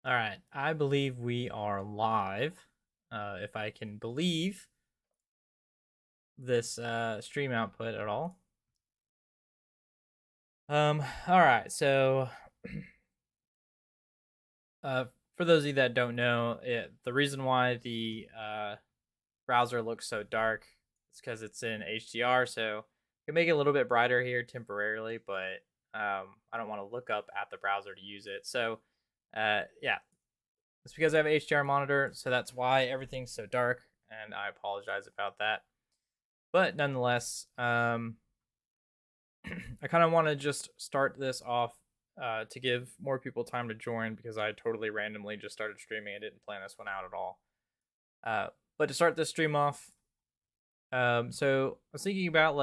All right, I believe we are live. If I can believe this stream output at all. All right, so uh, for those of you that don't know, the reason why the browser looks so dark is because it's in HDR. So I can make it a little bit brighter here temporarily, but I don't want to look up at the browser to use it. So yeah, it's because I have an HDR monitor, so that's why everything's so dark, and I apologize about that. But nonetheless, I kind of want to just start this off to give more people time to join because I totally randomly just started streaming. I didn't plan this one out at all. Uh, but to start this stream off, so I was thinking about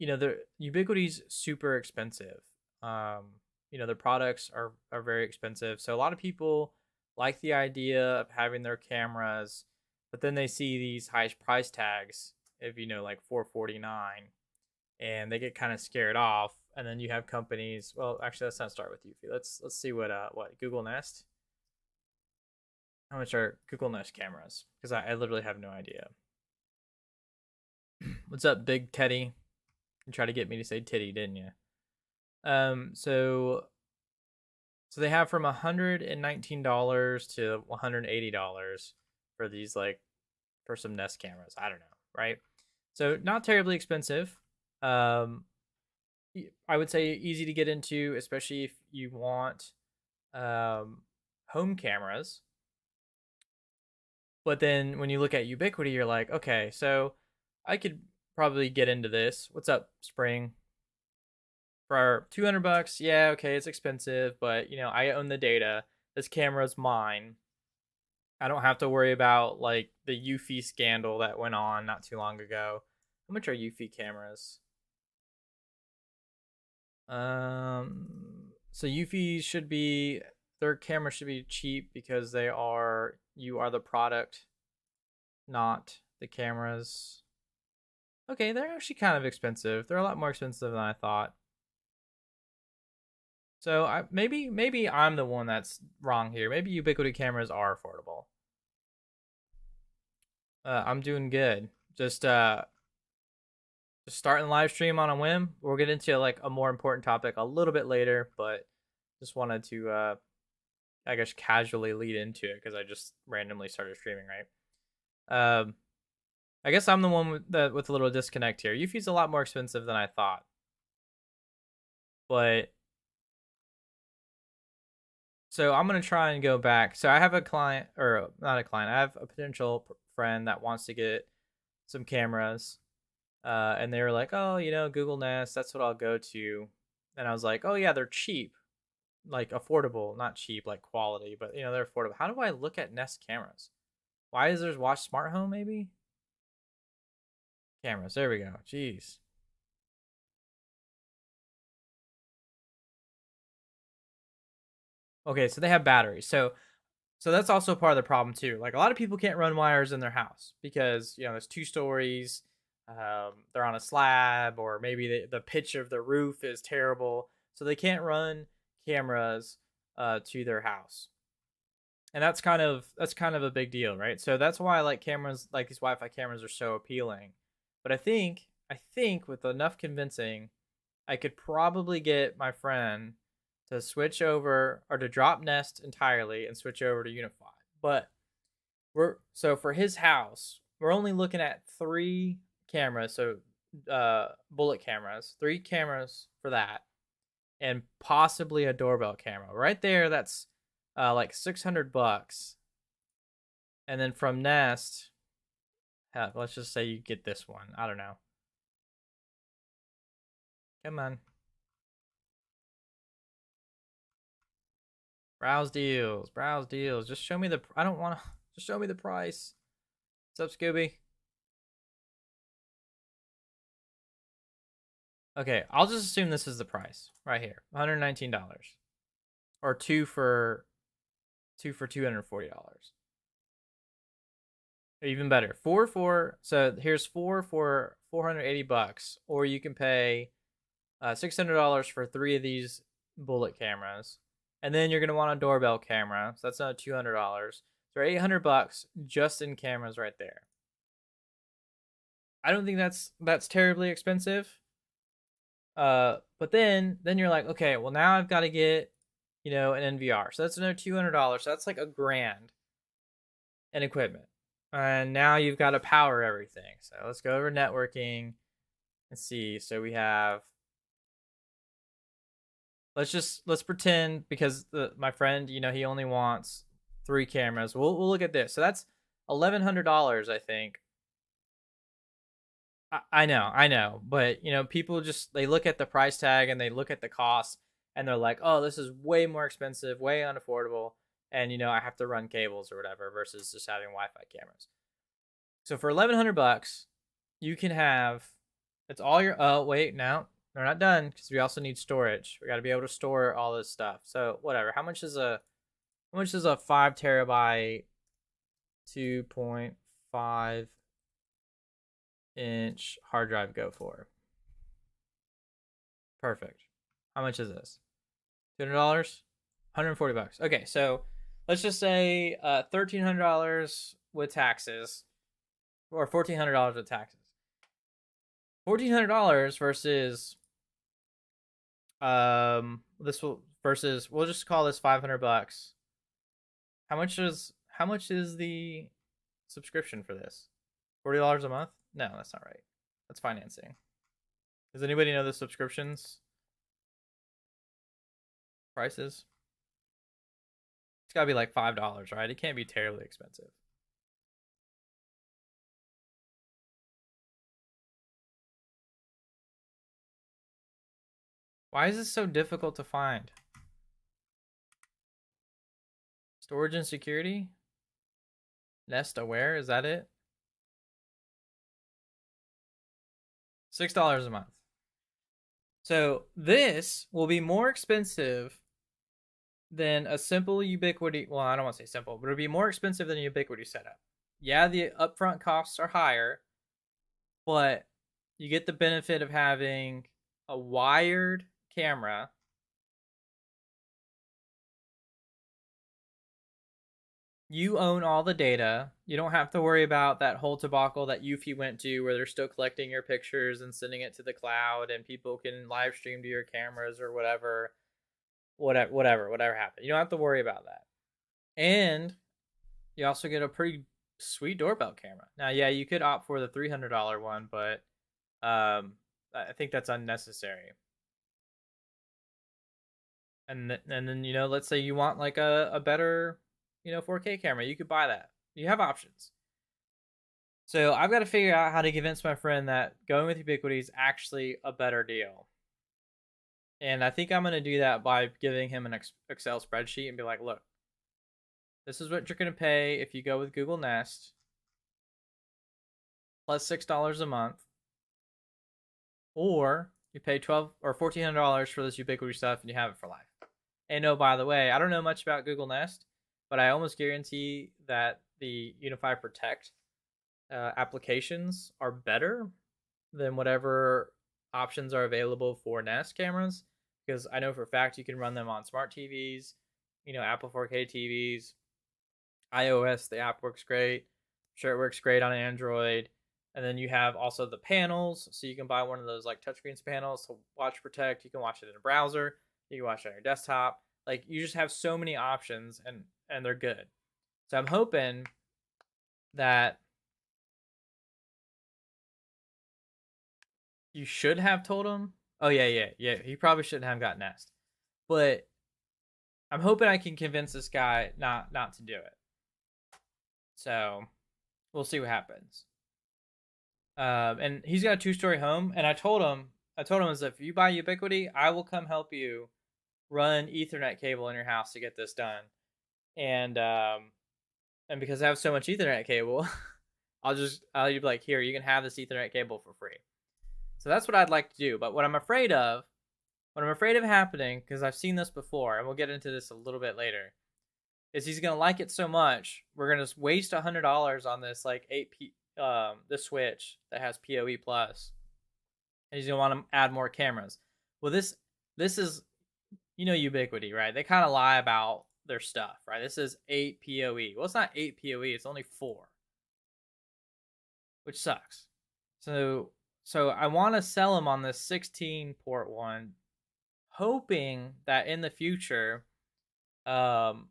the Ubiquity's super expensive. Um, their products are very expensive, so a lot of people like the idea of having their cameras, but then they see these high price tags, if like 449, and they get kind of scared off. And then you have companies. Well, actually, let's not start with Eufy. Let's see what Google Nest. How much are Google Nest cameras? Because I literally have no idea. What's up, Big Teddy? You tried to get me to say titty, didn't you? So they have from $119 to $180 for these for some Nest cameras. I don't know, right? So not terribly expensive. Um, I would say easy to get into, especially if you want home cameras. But then when you look at Ubiquity, you're like, okay, so I could probably get into this. What's up, Spring? For $200, yeah, okay, it's expensive, but I own the data. This camera's mine. I don't have to worry about the Eufy scandal that went on not too long ago. How much are Eufy cameras? So Eufy should be their camera should be cheap because you are the product, not the cameras. Okay, they're actually kind of expensive. They're a lot more expensive than I thought. So maybe I'm the one that's wrong here. Maybe Ubiquity cameras are affordable. I'm doing good. Just starting the live stream on a whim. We'll get into a more important topic a little bit later, but just wanted to I guess casually lead into it because I just randomly started streaming, right? I guess I'm the one with a little disconnect here. Eufy's a lot more expensive than I thought, but so I'm gonna try and go back. So I have a client, or not a client. I have a potential friend that wants to get some cameras, and they were like, "Oh, Google Nest. That's what I'll go to." And I was like, "Oh yeah, they're cheap, like affordable, not cheap, like quality, but they're affordable." How do I look at Nest cameras? Why is there's Watch Smart Home maybe? Cameras. There we go. Jeez. Okay, so they have batteries. So that's also part of the problem too. Like a lot of people can't run wires in their house because there's 2 stories, they're on a slab, or maybe the pitch of the roof is terrible, so they can't run cameras to their house, and that's kind of a big deal, right? So that's why like cameras, like these Wi-Fi cameras, are so appealing. But I think with enough convincing, I could probably get my friend to switch over or to drop Nest entirely and switch over to Unify. But for his house, we're only looking at 3 cameras, so bullet cameras, 3 cameras for that, and possibly a doorbell camera. Right there, that's like $600. And then from Nest, let's just say you get this one. I don't know. Come on. Browse deals. Browse deals. Just show me the. I don't want to. Just show me the price. What's up, Scooby? Okay, I'll just assume this is the price right here, $119, or two for $240. Even better, four. So here's 480 bucks, or you can pay $600 for 3 of these bullet cameras, and then you're gonna want a doorbell camera, so that's another $200. So $800 just in cameras right there. I don't think that's terribly expensive. But then you're like, okay, well now I've got to get, an NVR. So that's another $200. So that's like $1,000 in equipment. And now you've got to power everything. So let's go over networking and see. So we have, let's pretend, because my friend, he only wants 3 cameras. We'll look at this. So that's $1,100, I think. I know, but people just, they look at the price tag and they look at the cost and they're like, oh, this is way more expensive, way unaffordable, and I have to run cables or whatever versus just having Wi-Fi cameras. So for $1,100, you can have, it's all your. Oh wait, no, they're not done because we also need storage. We got to be able to store all this stuff. So whatever. How much is a 5 terabyte 2.5-inch hard drive go for? Perfect. How much is this? $200? $140. Okay, so let's just say $1,300 with taxes, or $1,400 with taxes. $1,400 versus we'll just call this $500. How much is the subscription for this? $40 a month? No, that's not right. That's financing. Does anybody know the subscriptions prices? It's gotta be like $5, right? It can't be terribly expensive. Why is this so difficult to find? Storage and security? Nest Aware, is that it? $6 a month. So this will be more expensive than a simple Ubiquiti. Well, I don't want to say simple, but it'll be more expensive than a Ubiquiti setup. Yeah, the upfront costs are higher, but you get the benefit of having a wired camera. You own all the data. You don't have to worry about that whole debacle that Eufy went to, where they're still collecting your pictures and sending it to the cloud, and people can live stream to your cameras or whatever. Whatever happened. You don't have to worry about that. And you also get a pretty sweet doorbell camera. Now, yeah, you could opt for the $300 one, but I think that's unnecessary. And then let's say you want like a better 4K camera, you could buy that. You have options. So I've got to figure out how to convince my friend that going with Ubiquiti is actually a better deal. And I think I'm going to do that by giving him an Excel spreadsheet and be like, look, this is what you're going to pay if you go with Google Nest, plus $6 a month, or you pay $1,200 or $1,400 for this Ubiquiti stuff and you have it for life. And oh, by the way, I don't know much about Google Nest, but I almost guarantee that the UniFi Protect applications are better than whatever options are available for Nest cameras, because I know for a fact you can run them on smart TVs, Apple 4K TVs, iOS. The app works great. I'm sure it works great on Android. And then you have also the panels, so you can buy one of those like touchscreens panels to watch Protect. You can watch it in a browser. You can watch it on your desktop. Like, you just have so many options, and they're good. So I'm hoping that you should have told him. Oh yeah. He probably shouldn't have got Nest, but I'm hoping I can convince this guy not to do it. So we'll see what happens. And he's got a 2-story home, and I told him is, if you buy Ubiquiti, I will come help you run Ethernet cable in your house to get this done. And because I have so much Ethernet cable, I'll be like, here, you can have this Ethernet cable for free. So that's what I'd like to do. But what I'm afraid of happening, because I've seen this before, and we'll get into this a little bit later, is he's gonna like it so much, we're gonna just waste $100 on this like this switch that has PoE plus, and he's gonna want to add more cameras. Well, this is you know Ubiquity, right? They kind of lie about their stuff, right? This is 8 PoE. Well, it's not 8 PoE, it's only 4, which sucks. So I want to sell them on this 16 port one, hoping that in the future, um,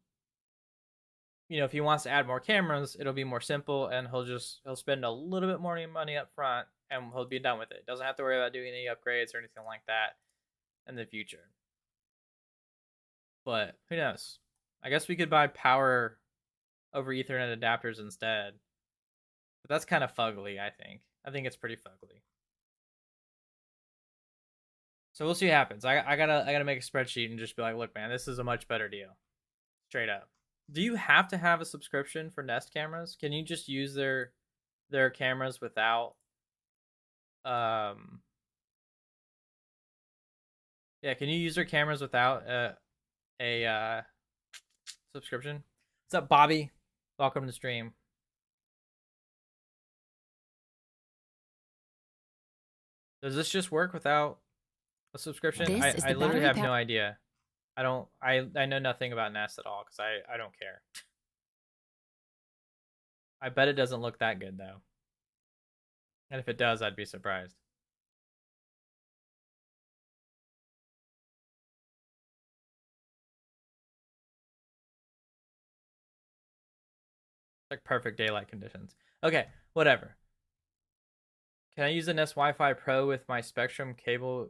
if he wants to add more cameras, it'll be more simple, and he'll spend a little bit more money up front, and he'll be done with it. Doesn't have to worry about doing any upgrades or anything like that in the future. But who knows? I guess we could buy power over Ethernet adapters instead. But that's kind of fugly, I think. I think it's pretty fugly. So we'll see what happens. I gotta make a spreadsheet and just be like, look, man, this is a much better deal. Straight up. Do you have to have a subscription for Nest cameras? Can you just use their cameras without yeah, can you use their cameras without a subscription? What's up, Bobby? Welcome to the stream. Does this just work without a subscription? I literally have no idea. I know nothing about Nest at all because I don't care. I bet it doesn't look that good though. And if it does, I'd be surprised. Like perfect daylight conditions. Okay, whatever. Can I use the Nest Wi-Fi Pro with my Spectrum cable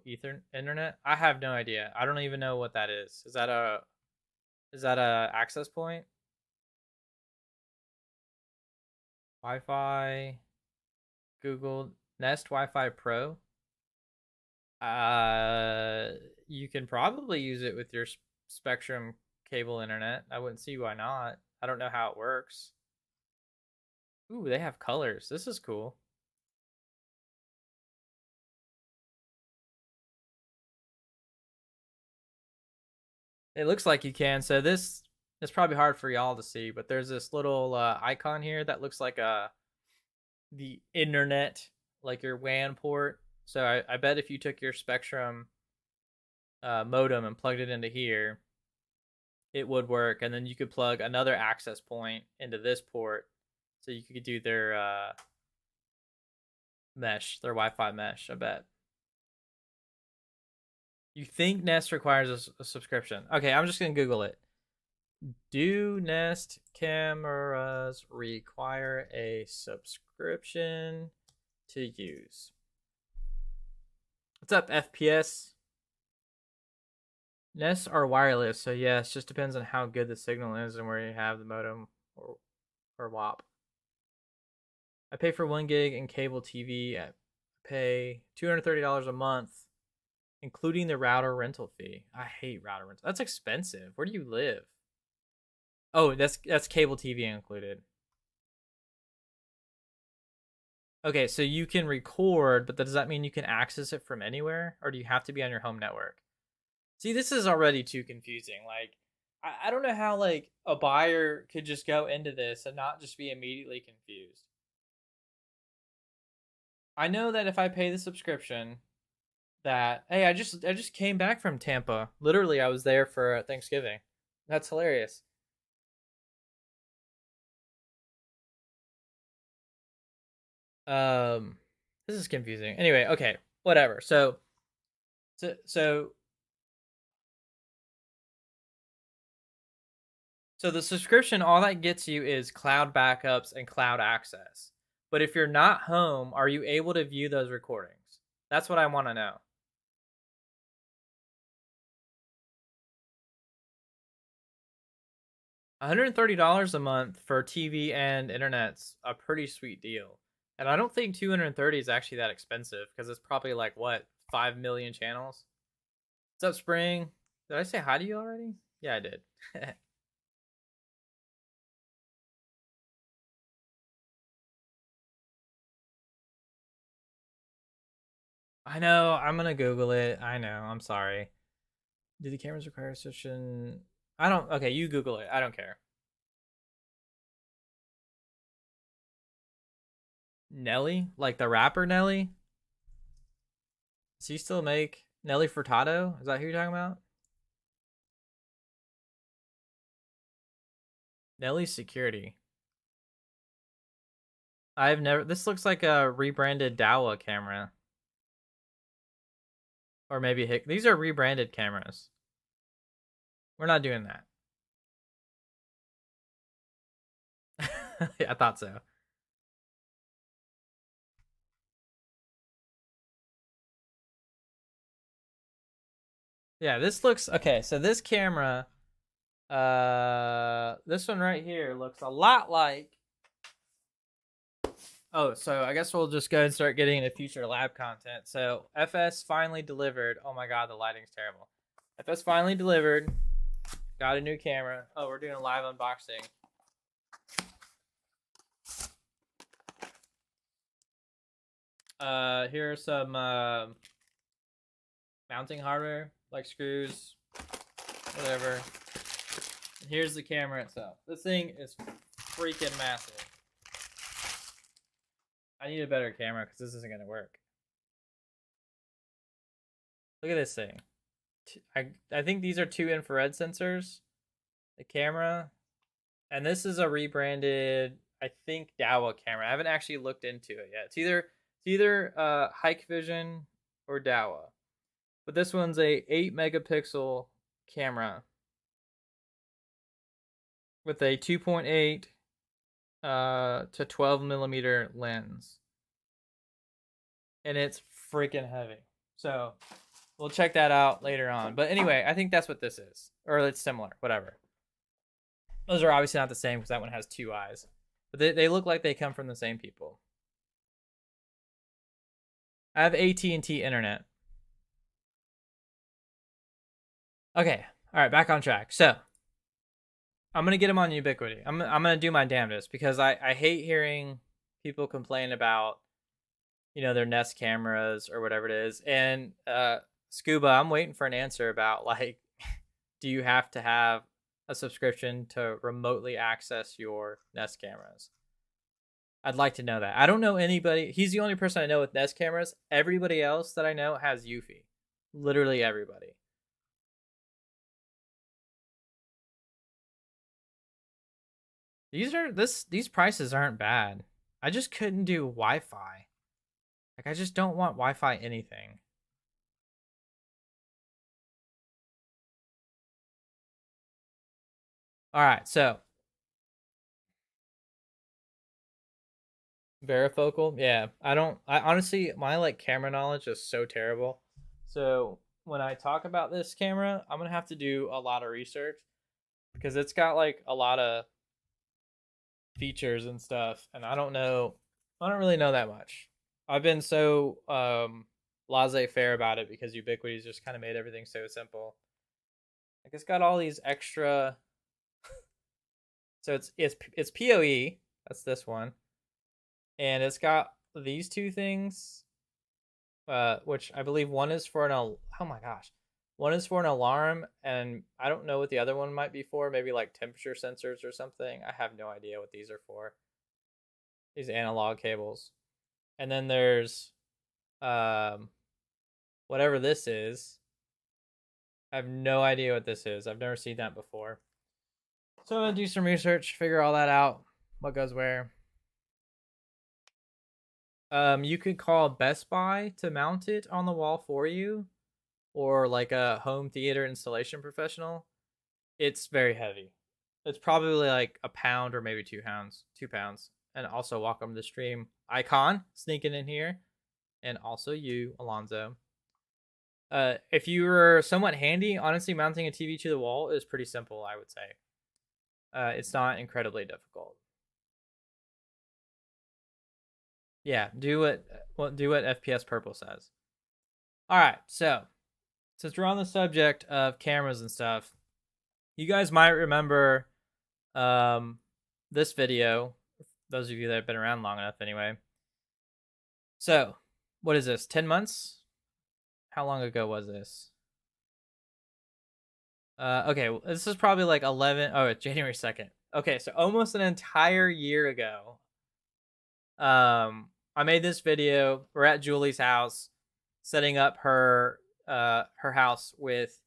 internet? I have no idea. I don't even know what that is. Is that a access point? Wi-Fi, Google Nest Wi-Fi Pro. You can probably use it with your Spectrum cable internet. I wouldn't see why not. I don't know how it works. Ooh, they have colors. This is cool. It looks like you can. So this is probably hard for y'all to see, but there's this little icon here that looks like the internet, like your WAN port. So I bet if you took your Spectrum modem and plugged it into here, it would work. And then you could plug another access point into this port, so you could do their mesh, their Wi-Fi mesh. I bet. You think Nest requires a subscription? Okay, I'm just gonna Google it. Do Nest cameras require a subscription to use? What's up, FPS? Nests are wireless, so yeah, it just depends on how good the signal is and where you have the modem or WAP. I pay for 1 gig in cable TV. I pay $230 a month, including the router rental fee. I hate router rental. That's expensive. Where do you live? Oh, that's cable TV included. Okay, so you can record, but does that mean you can access it from anywhere, or do you have to be on your home network? See, this is already too confusing. Like, I don't know how like a buyer could just go into this and not just be immediately confused. I know that if I pay the subscription, that hey, I just came back from Tampa. Literally, I was there for Thanksgiving. That's hilarious. Um, this is confusing. Anyway, okay, whatever. So so the subscription, all that gets you is cloud backups and cloud access. But if you're not home, are you able to view those recordings? That's what I want to know. $130 a month for TV and internet's a pretty sweet deal. And I don't think 230 is actually that expensive because it's probably like what, 5 million channels? What's up, Spring? Did I say hi to you already? Yeah, I did. I know. I'm gonna Google it. I know. I'm sorry. Do the cameras require such an? I don't. Okay, you Google it. I don't care. Nelly, like the rapper Nelly. Does he still make Nelly Furtado? Is that who you're talking about? Nelly Security. I've never. This looks like a rebranded Dahua camera, or maybe Hick. These are rebranded cameras. We're not doing that. Yeah, I thought so. Yeah, this looks okay. So this camera, this one right here looks a lot like. Oh, so I guess we'll just go and start getting into future lab content. So FS finally delivered. Oh my god, the lighting's terrible. FS finally delivered. Got a new camera. Oh, we're doing a live unboxing. Here are some mounting hardware, like screws, whatever. And here's the camera itself. This thing is freaking massive. I need a better camera because this isn't gonna work. Look at this thing. I think these are 2 infrared sensors. The camera, and this is a rebranded, I think, Dahua camera. I haven't actually looked into it yet. It's either Hikvision or Dahua, but this one's a 8 megapixel camera with a 2.8 to 12 millimeter lens, and it's freaking heavy. So we'll check that out later on. But anyway, I think that's what this is, or it's similar, whatever. Those are obviously not the same because that one has 2 eyes, but they look like they come from the same people. I have AT&T internet. Okay, all right, back on track. So I'm gonna get them on Ubiquiti. I'm gonna do my damnedest because I hate hearing people complain about, you know, their Nest cameras or whatever it is. And Scuba, I'm waiting for an answer about, like, do you have to have a subscription to remotely access your Nest cameras? I'd like to know that. I don't know anybody. He's the only person I know with Nest cameras. Everybody else that I know has Eufy. Literally everybody. These prices aren't bad. I just couldn't do Wi-Fi. Like, I just don't want Wi-Fi anything. All right, so varifocal, yeah. I honestly, my like camera knowledge is so terrible. So when I talk about this camera, I'm gonna have to do a lot of research because it's got like a lot of features and stuff, and I don't really know that much. I've been so laissez-faire about it because Ubiquiti's just kind of made everything so simple. Like, it's got all these extra. So it's PoE. That's this one, and it's got these 2 things, which I believe one is for oh my gosh, one is for an alarm, and I don't know what the other one might be for. Maybe like temperature sensors or something. I have no idea what these are for. These analog cables, and then there's whatever this is. I have no idea what this is. I've never seen that before. So I'm gonna do some research, figure all that out, what goes where. You could call Best Buy to mount it on the wall for you, or like a home theater installation professional. It's very heavy. It's probably like a pound or maybe 2 pounds. 2 pounds. And also, welcome to stream Icon sneaking in here, and also you, Alonzo. If you were somewhat handy, honestly, mounting a TV to the wall is pretty simple, I would say. It's not incredibly difficult. Yeah, do what FPS Purple says. All right, so since we're on the subject of cameras and stuff, you guys might remember this video. Those of you that have been around long enough, anyway. So, what is this? 10 months? How long ago was this? Okay, this is probably like 11. Oh, it's January 2nd. Okay, so almost an entire year ago. I made this video. We're at Julie's house, setting up her house with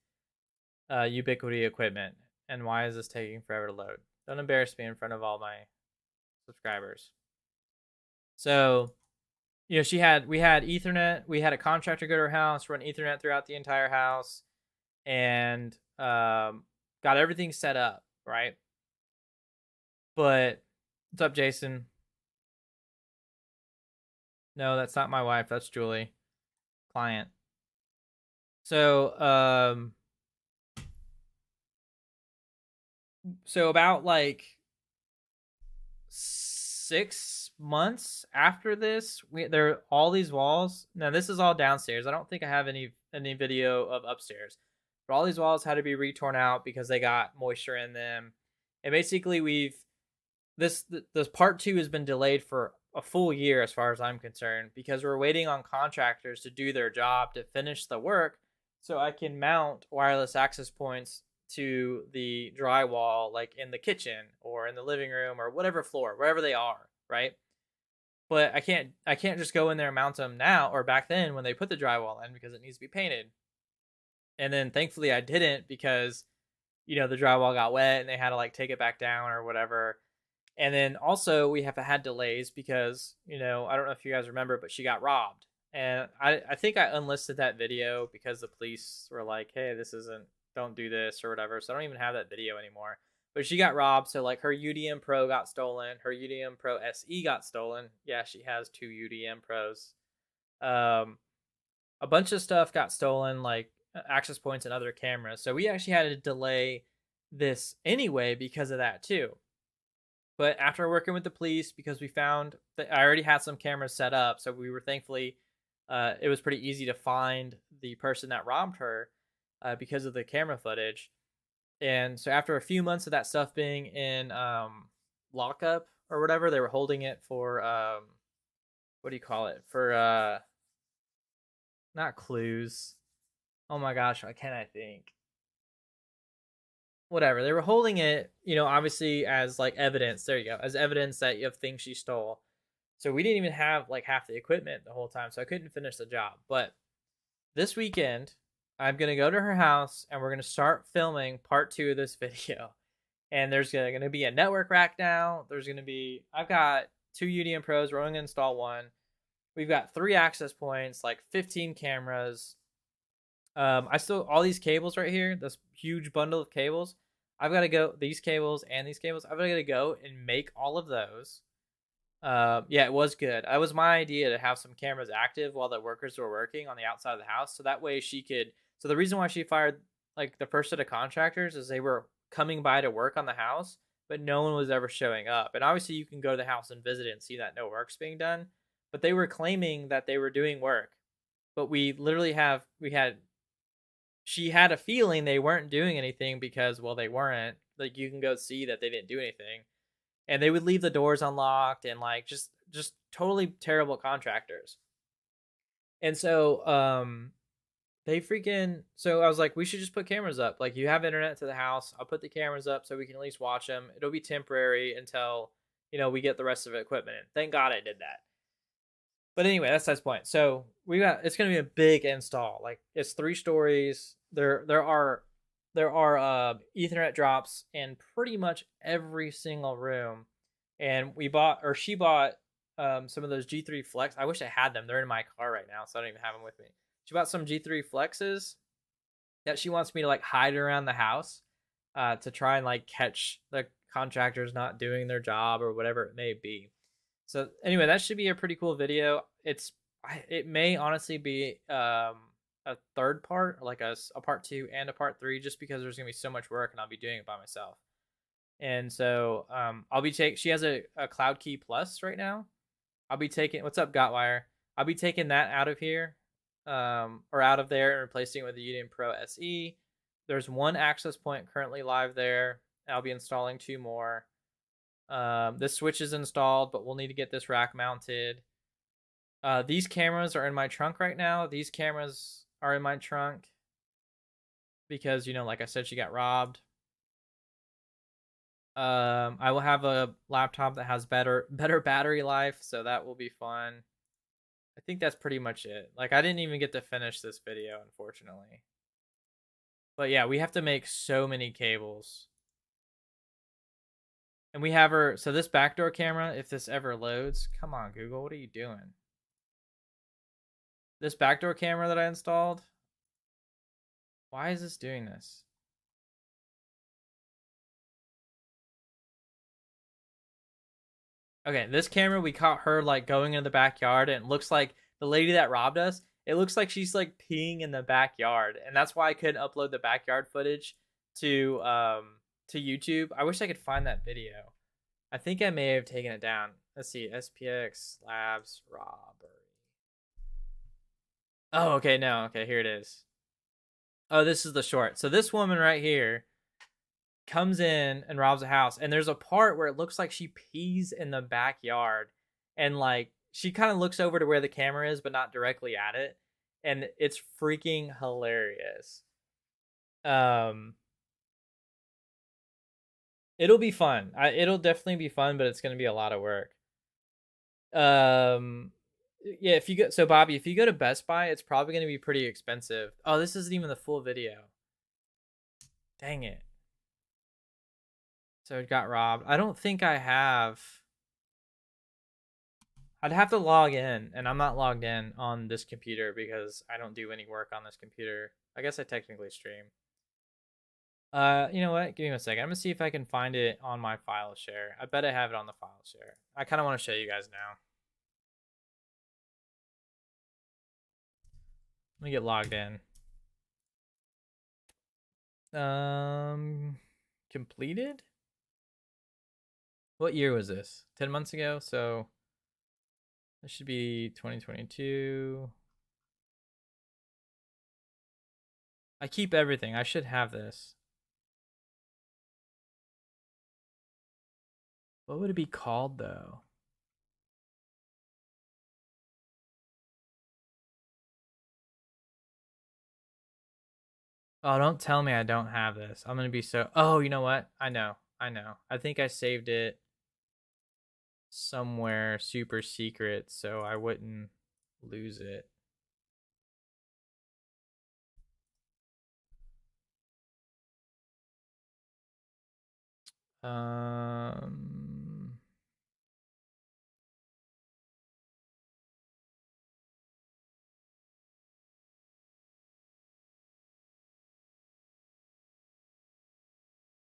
Ubiquiti equipment. And why is this taking forever to load? Don't embarrass me in front of all my subscribers. So, we had Ethernet. We had a contractor go to her house, run Ethernet throughout the entire house, and got everything set up, right? But what's up, Jason? No, that's not my wife. That's Julie, client. So, about like 6 months after this, there are all these walls. Now this is all downstairs. I don't think I have any video of upstairs, but all these walls had to be retorn out because they got moisture in them. And basically, this part two has been delayed for a full year as far as I'm concerned because we're waiting on contractors to do their job to finish the work so I can mount wireless access points to the drywall, like in the kitchen or in the living room or whatever floor, wherever they are, right? But I can't just go in there and mount them now or back then when they put the drywall in because it needs to be painted. And then thankfully I didn't because the drywall got wet and they had to like take it back down or whatever. And then also we have had delays because, I don't know if you guys remember, but she got robbed. And I think I unlisted that video because the police were like, hey, this isn't, don't do this or whatever. So I don't even have that video anymore. But she got robbed. So like her UDM Pro got stolen. Her UDM Pro SE got stolen. Yeah, she has 2 UDM Pros. A bunch of stuff got stolen, like access points and other cameras. So we actually had to delay this anyway because of that too. But after working with the police, because we found that I already had some cameras set up, so we were thankfully, it was pretty easy to find the person that robbed her because of the camera footage. And so after a few months of that stuff being in lockup or whatever, they were holding it for what do you call it? For not clues. Oh my gosh, why can't I think? Whatever. They were holding it, obviously as like evidence. There you go, as evidence that you have things she stole. So we didn't even have like half the equipment the whole time, so I couldn't finish the job. But this weekend, I'm gonna go to her house and we're gonna start filming part 2 of this video. And there's gonna be a network rack now. I've got 2 UDM Pros. We're only gonna install one. We've got 3 access points, like 15 cameras. All these cables right here, this huge bundle of cables. I've got to go, these cables and these cables. I've got to go and make all of those. Yeah, it was good. It was my idea to have some cameras active while the workers were working on the outside of the house, so that way she could. So the reason why she fired like the first set of contractors is they were coming by to work on the house, but no one was ever showing up. And obviously, you can go to the house and visit it and see that no work's being done. But they were claiming that they were doing work, but she had a feeling they weren't doing anything because, well, they weren't. Like, you can go see that they didn't do anything, and they would leave the doors unlocked and like just totally terrible contractors. And so so I was like, we should just put cameras up. Like, you have internet to the house, I'll put the cameras up so we can at least watch them. It'll be temporary until we get the rest of the equipment in. Thank God I did that. But anyway, that's the point. So it's gonna be a big install. Like, it's 3 stories. There are Ethernet drops in pretty much every single room, and she bought some of those G3 Flex. I wish I had them. They're in my car right now, so I don't even have them with me. She bought some G3 Flexes that she wants me to like hide around the house to try and like catch the contractors not doing their job or whatever it may be. So anyway, that should be a pretty cool video. It may honestly be a third part, like a part 2 and a part 3, just because there's gonna be so much work and I'll be doing it by myself. And so she has a Cloud Key Plus right now. I'll be taking, what's up, Gotwire? I'll be taking that out of here, or out of there, and replacing it with the UDM Pro SE. There's 1 access point currently live there. I'll be installing 2 more. This switch is installed, but we'll need to get this rack mounted. These cameras are in my trunk right now. These cameras are in my trunk because, like I said, she got robbed. I will have a laptop that has better battery life, so that will be fun. I think that's pretty much it. Like, I didn't even get to finish this video, unfortunately. But yeah, we have to make so many cables. And we have her. So this backdoor camera, if this ever loads, come on, Google, what are you doing? This backdoor camera that I installed. Why is this doing this? Okay, this camera, we caught her like going in the backyard, and it looks like the lady that robbed us. It looks like she's like peeing in the backyard, and that's why I couldn't upload the backyard footage to YouTube. I wish I could find that video. I think I may have taken it down. Let's see, SPX Labs robbery. Oh, okay, no, okay, here it is. Oh, this is the short. So this woman right here comes in and robs a house, and there's a part where it looks like she pees in the backyard, and like she kind of looks over to where the camera is but not directly at it, and it's freaking hilarious. um it'll be fun. It'll definitely be fun, but it's going to be a lot of work. um yeah, if you go, so Bobby, if you go to Best Buy, it's probably going to be pretty expensive. Oh, this isn't even the full video. Dang it. So it got robbed. I don't think I have. I'd have to log in, and I'm not logged in on this computer because I don't do any work on this computer. I guess I technically stream. You know what? Give me a second. I'm gonna see if I can find it on my file share. I bet I have it on the file share. I kind of want to show you guys now. Let me get logged in. Completed? What year was this? 10 months ago? So this should be 2022. I keep everything. I should have this. What would it be called though? Oh, don't tell me I don't have this. I'm gonna be so. Oh, you know what? I know. I know. I think I saved it somewhere super secret so I wouldn't lose it. Um,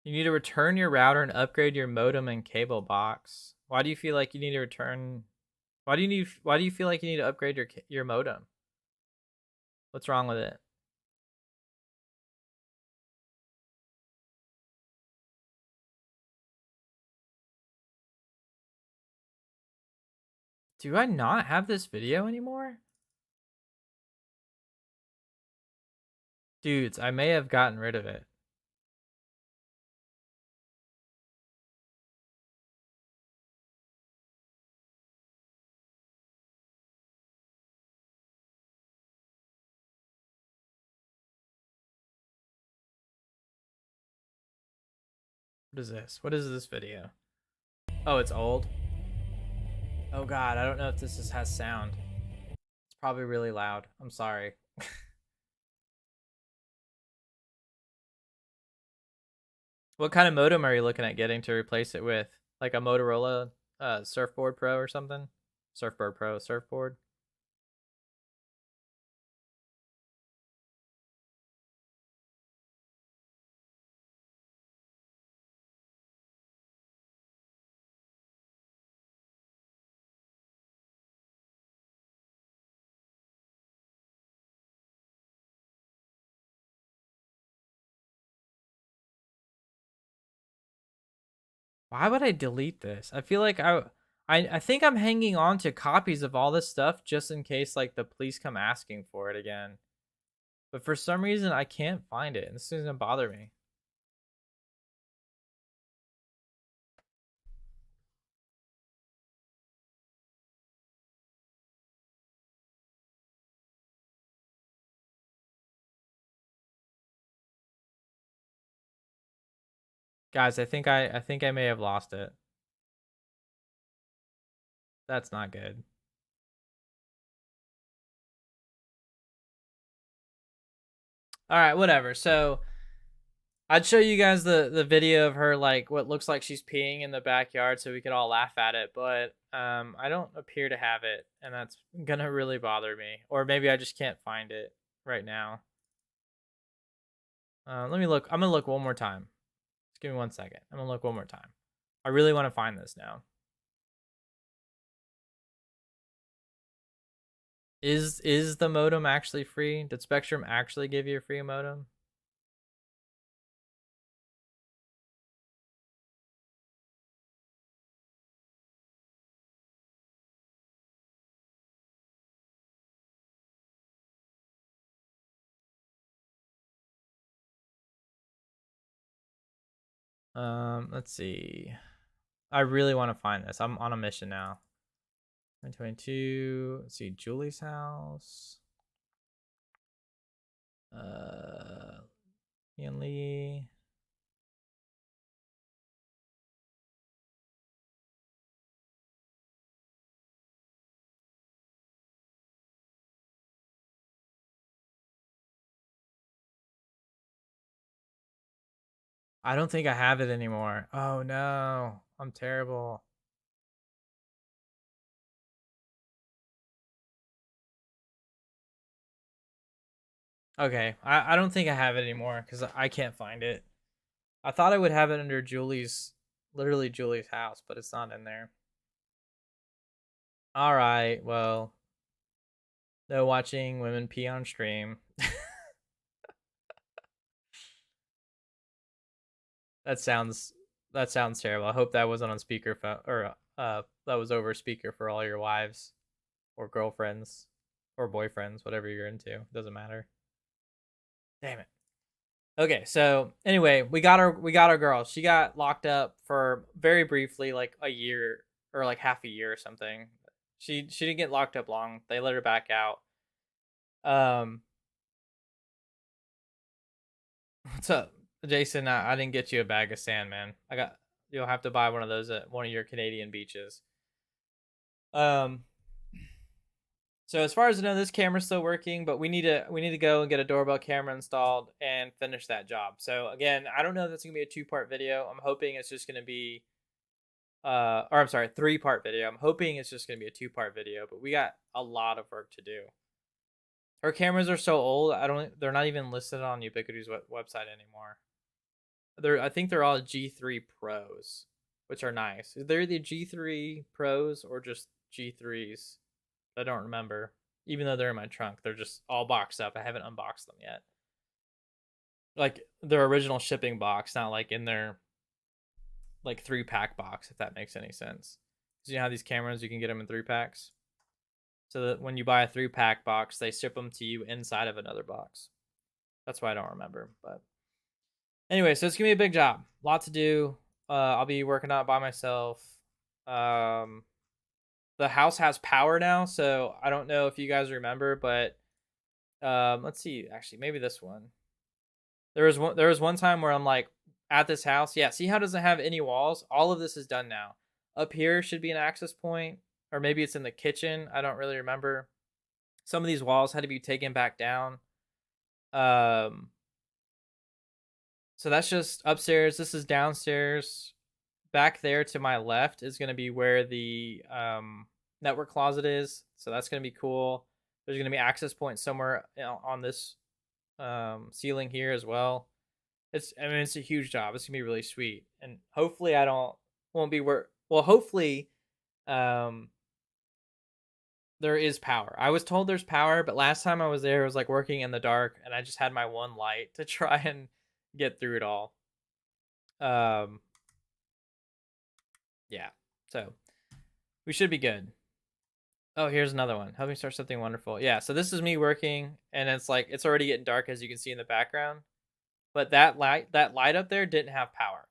you need to return your router and upgrade your modem and cable box. Why do you feel like you need to return? Why do you feel like you need to upgrade your modem? What's wrong with it? Do I not have this video anymore? Dudes, I may have gotten rid of it. What is this? What is this video? Oh, it's old. Oh god, I don't know if has sound. It's probably really loud. I'm sorry. What kind of modem are you looking at getting to replace it with? Like a Motorola Surfboard Pro or something? Surfboard Pro, surfboard. Why would I delete this? I feel like I think I'm hanging on to copies of all this stuff just in case like the police come asking for it again. But for some reason I can't find it, and this is gonna bother me. Guys, I think I may have lost it. That's not good. All right, whatever. So I'd show you guys the video of her like what looks like she's peeing in the backyard so we could all laugh at it, but I don't appear to have it, and that's gonna really bother me. Or maybe I just can't find it right now. Let me look. I'm gonna look one more time. Just give me 1 second. I'm gonna look one more time. I really want to find this now. Is the modem actually free? Did Spectrum actually give you a free modem? Let's see. I really want to find this. I'm on a mission now. 2022. Let's see, Julie's house. Ian Lee. I don't think I have it anymore. Oh no, I'm terrible. Okay, I don't think I have it anymore because I can't find it. I thought I would have it under Julie's, literally Julie's house, but it's not in there. All right, well, no watching women pee on stream. That sounds that sounds terrible. I hope that wasn't on speakerphone or that was over speaker for all your wives or girlfriends or boyfriends, whatever you're into. Doesn't matter. Damn it. Okay, so anyway, we got our girl. She got locked up for very briefly, like a year or like half a year or something. She didn't get locked up long. They let her back out. Um, what's up, Jason? I didn't get you a bag of sand, man. You'll have to buy one of those at one of your Canadian beaches. Um, so as far as I know, this camera's still working, but we need to go and get a doorbell camera installed and finish that job. So again, I don't know if that's gonna be a 2-part video. I'm hoping it's just gonna be or I'm sorry, 3-part video. I'm hoping it's just gonna be a 2-part video, but we got a lot of work to do. Her cameras are so old. They're not even listed on Ubiquity's website anymore. I think they're all G3 Pros, which are nice. They're the G3 Pros or just G3s. I don't remember. Even though they're in my trunk, they're just all boxed up. I haven't unboxed them yet. Like their original shipping box, not like in their like 3-pack box, if that makes any sense. Because you know how these cameras you can get them in 3-packs. So that when you buy a 3-pack box, they ship them to you inside of another box. That's why I don't remember. But anyway, so it's gonna be a big job. A lot to do. I'll be working on it by myself. Um, the house has power now, so I don't know if you guys remember, but let's see. Actually, maybe this one. There was one time where I'm like at this house. Yeah, see how it doesn't have any walls? All of this is done now. Up here should be an access point, or maybe it's in the kitchen. I don't really remember. Some of these walls had to be taken back down. Um, so that's just upstairs. This is downstairs. Back there to my left is going to be where the network closet is. So that's going to be cool. There's going to be access points somewhere on this ceiling here as well. It's a huge job. It's gonna be really sweet, and hopefully I don't won't be where. Well, hopefully, um, there is power. I was told there's power, but last time I was there, it was like working in the dark, and I just had my one light to try and get through it all. Um, yeah. So we should be good. Oh, here's another one. Help me start something wonderful. Yeah. So this is me working, and it's like it's already getting dark as you can see in the background. But that light up there didn't have power.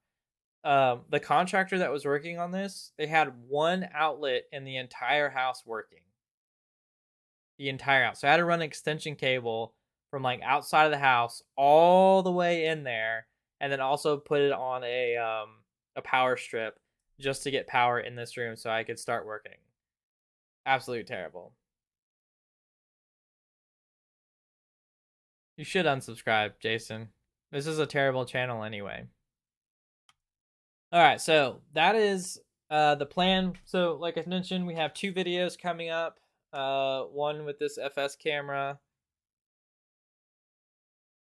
The contractor that was working on this, they had one outlet in the entire house working. The entire house. So I had to run an extension cable from like outside of the house all the way in there, and then also put it on a power strip just to get power in this room so I could start working. Absolutely terrible. You should unsubscribe, Jason. This is a terrible channel anyway. All right, so that is the plan. So like I mentioned, we have 2 videos coming up. One with this FS camera,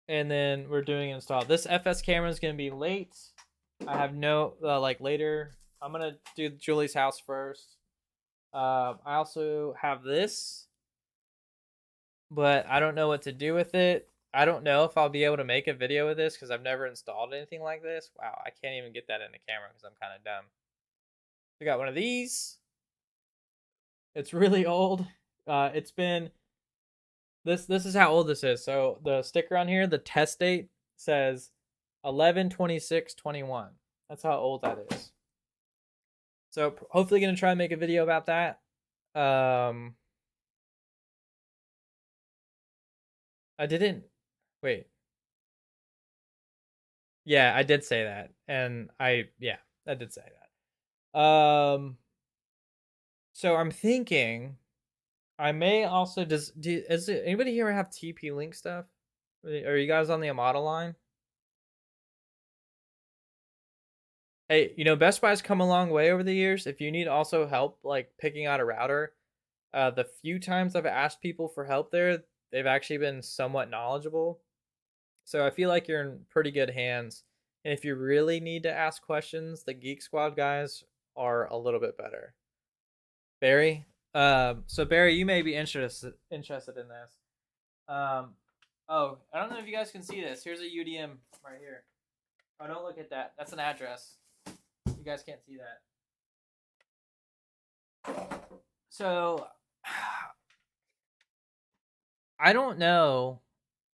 and then we're doing install. This FS camera is going to be late. I have no like later. I'm gonna do Julie's house first. I also have this, but I don't know what to do with it. I don't know if I'll be able to make a video with this because I've never installed anything like this. Wow, I can't even get that in the camera because I'm kind of dumb. We got one of these. It's really old. It's been this is how old this is. So the sticker on here, the test date says 11/26/21. That's how old that is. So hopefully gonna try and make a video about that. I didn't wait. Yeah, I did say that. And I did say that. So I'm thinking I may also is it anybody here have TP Link stuff? Are you guys on the Amada line? Hey, Best Buy's come a long way over the years. If you need also help like picking out a router, the few times I've asked people for help there, they've actually been somewhat knowledgeable. So I feel like you're in pretty good hands. And if you really need to ask questions, the Geek Squad guys are a little bit better. Barry, so Barry, you may be interested in this. Oh, I don't know if you guys can see this. Here's a UDM right here. Oh, don't look at that. That's an address. You guys can't see that. So, I don't know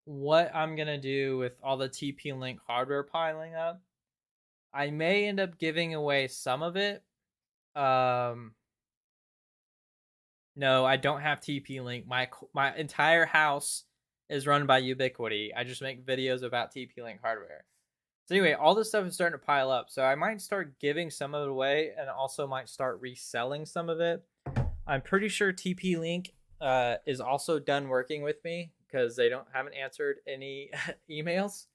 what I'm gonna do with all the TP Link hardware piling up. I may end up giving away some of it. No, I don't have TP Link. My entire house is run by Ubiquiti. I just make videos about TP Link hardware. So anyway, all this stuff is starting to pile up. So I might start giving some of it away, and also might start reselling some of it. I'm pretty sure TP Link is also done working with me because they haven't answered any emails.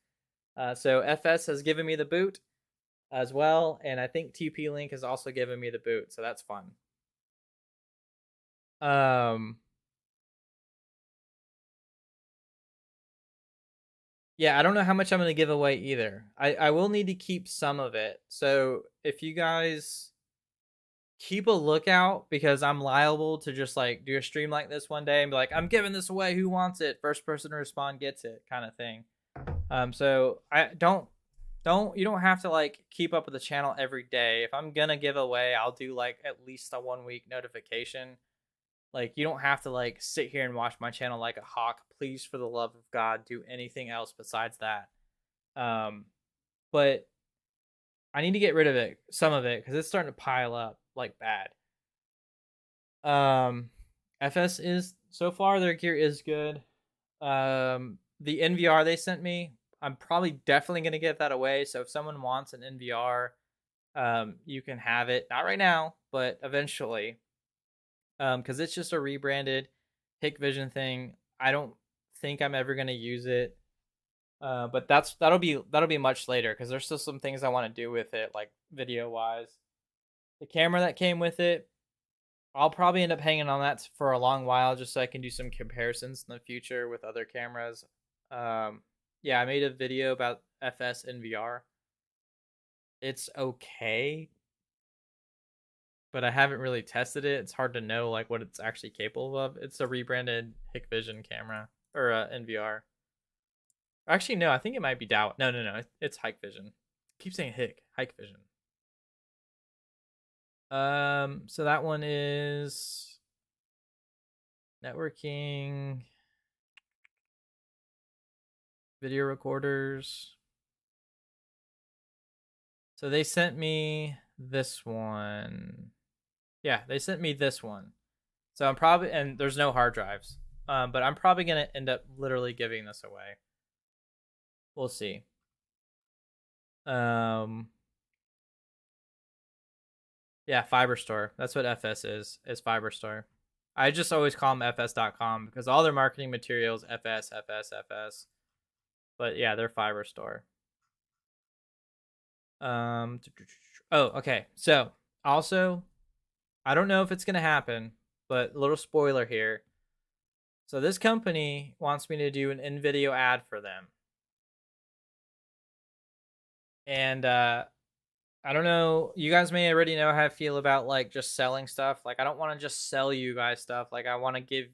So FS has given me the boot as well, and I think TP Link has also given me the boot, so that's fun. Yeah, I don't know how much I'm going to give away either. I will need to keep some of it. So if you guys keep a lookout, because I'm liable to just like do a stream like this one day and be like, I'm giving this away. Who wants it? First person to respond gets it, kind of thing. So I you don't have to like keep up with the channel every day. If I'm gonna give away, I'll do like at least a 1-week notification. Like, you don't have to like sit here and watch my channel like a hawk. Please, for the love of God, do anything else besides that. But I need to get rid of it, some of it, because it's starting to pile up like bad. FS is so far their gear is good. The NVR they sent me, I'm probably definitely gonna give that away. So if someone wants an NVR, you can have it. Not right now, but eventually. Because it's just a rebranded Hikvision thing. I don't think I'm ever gonna use it. But that'll be much later because there's still some things I want to do with it, like video wise. The camera that came with it, I'll probably end up hanging on that for a long while just so I can do some comparisons in the future with other cameras. Yeah, I made a video about FS NVR. It's okay, but I haven't really tested it. It's hard to know like what it's actually capable of. It's a rebranded Hikvision camera or NVR. Actually, no, I think it might be Dow. No, it's Hikvision. Keep saying Hikvision. So that one is networking, video recorders. So they sent me this one. Yeah, they sent me this one. So I'm probably, and there's no hard drives. But I'm probably gonna end up literally giving this away. We'll see. Yeah, Fiberstore. That's what FS is Fiberstore. I just always call them fs.com because all their marketing materials FS. But yeah, they're Fiverr store. Oh, okay. So also, I don't know if it's gonna happen, but a little spoiler here. So this company wants me to do an in-video ad for them, and I don't know. You guys may already know how I feel about like just selling stuff. Like I don't want to just sell you guys stuff. Like I want to give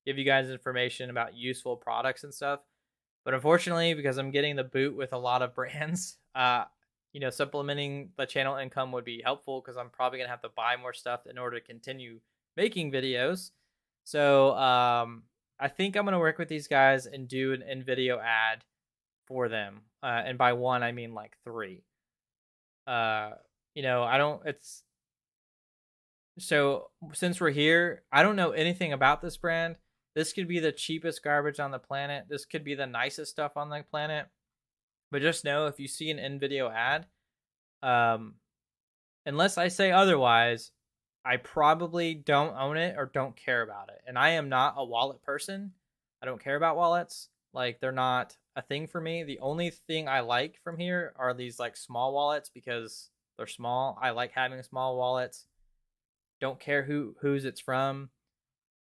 you guys information about useful products and stuff. But unfortunately, because I'm getting the boot with a lot of brands, supplementing the channel income would be helpful because I'm probably gonna have to buy more stuff in order to continue making videos. So I think I'm gonna work with these guys and do an in-video ad for them. And by one, I mean like three. Uh, I don't. It's so since we're here, I don't know anything about this brand. This could be the cheapest garbage on the planet. This could be the nicest stuff on the planet. But just know if you see an in video ad, um, unless I say otherwise, I probably don't own it or don't care about it. And I am not a wallet person. I don't care about wallets. Like they're not a thing for me. The only thing I like from here are these like small wallets because they're small. I like having small wallets. Don't care whose it's from.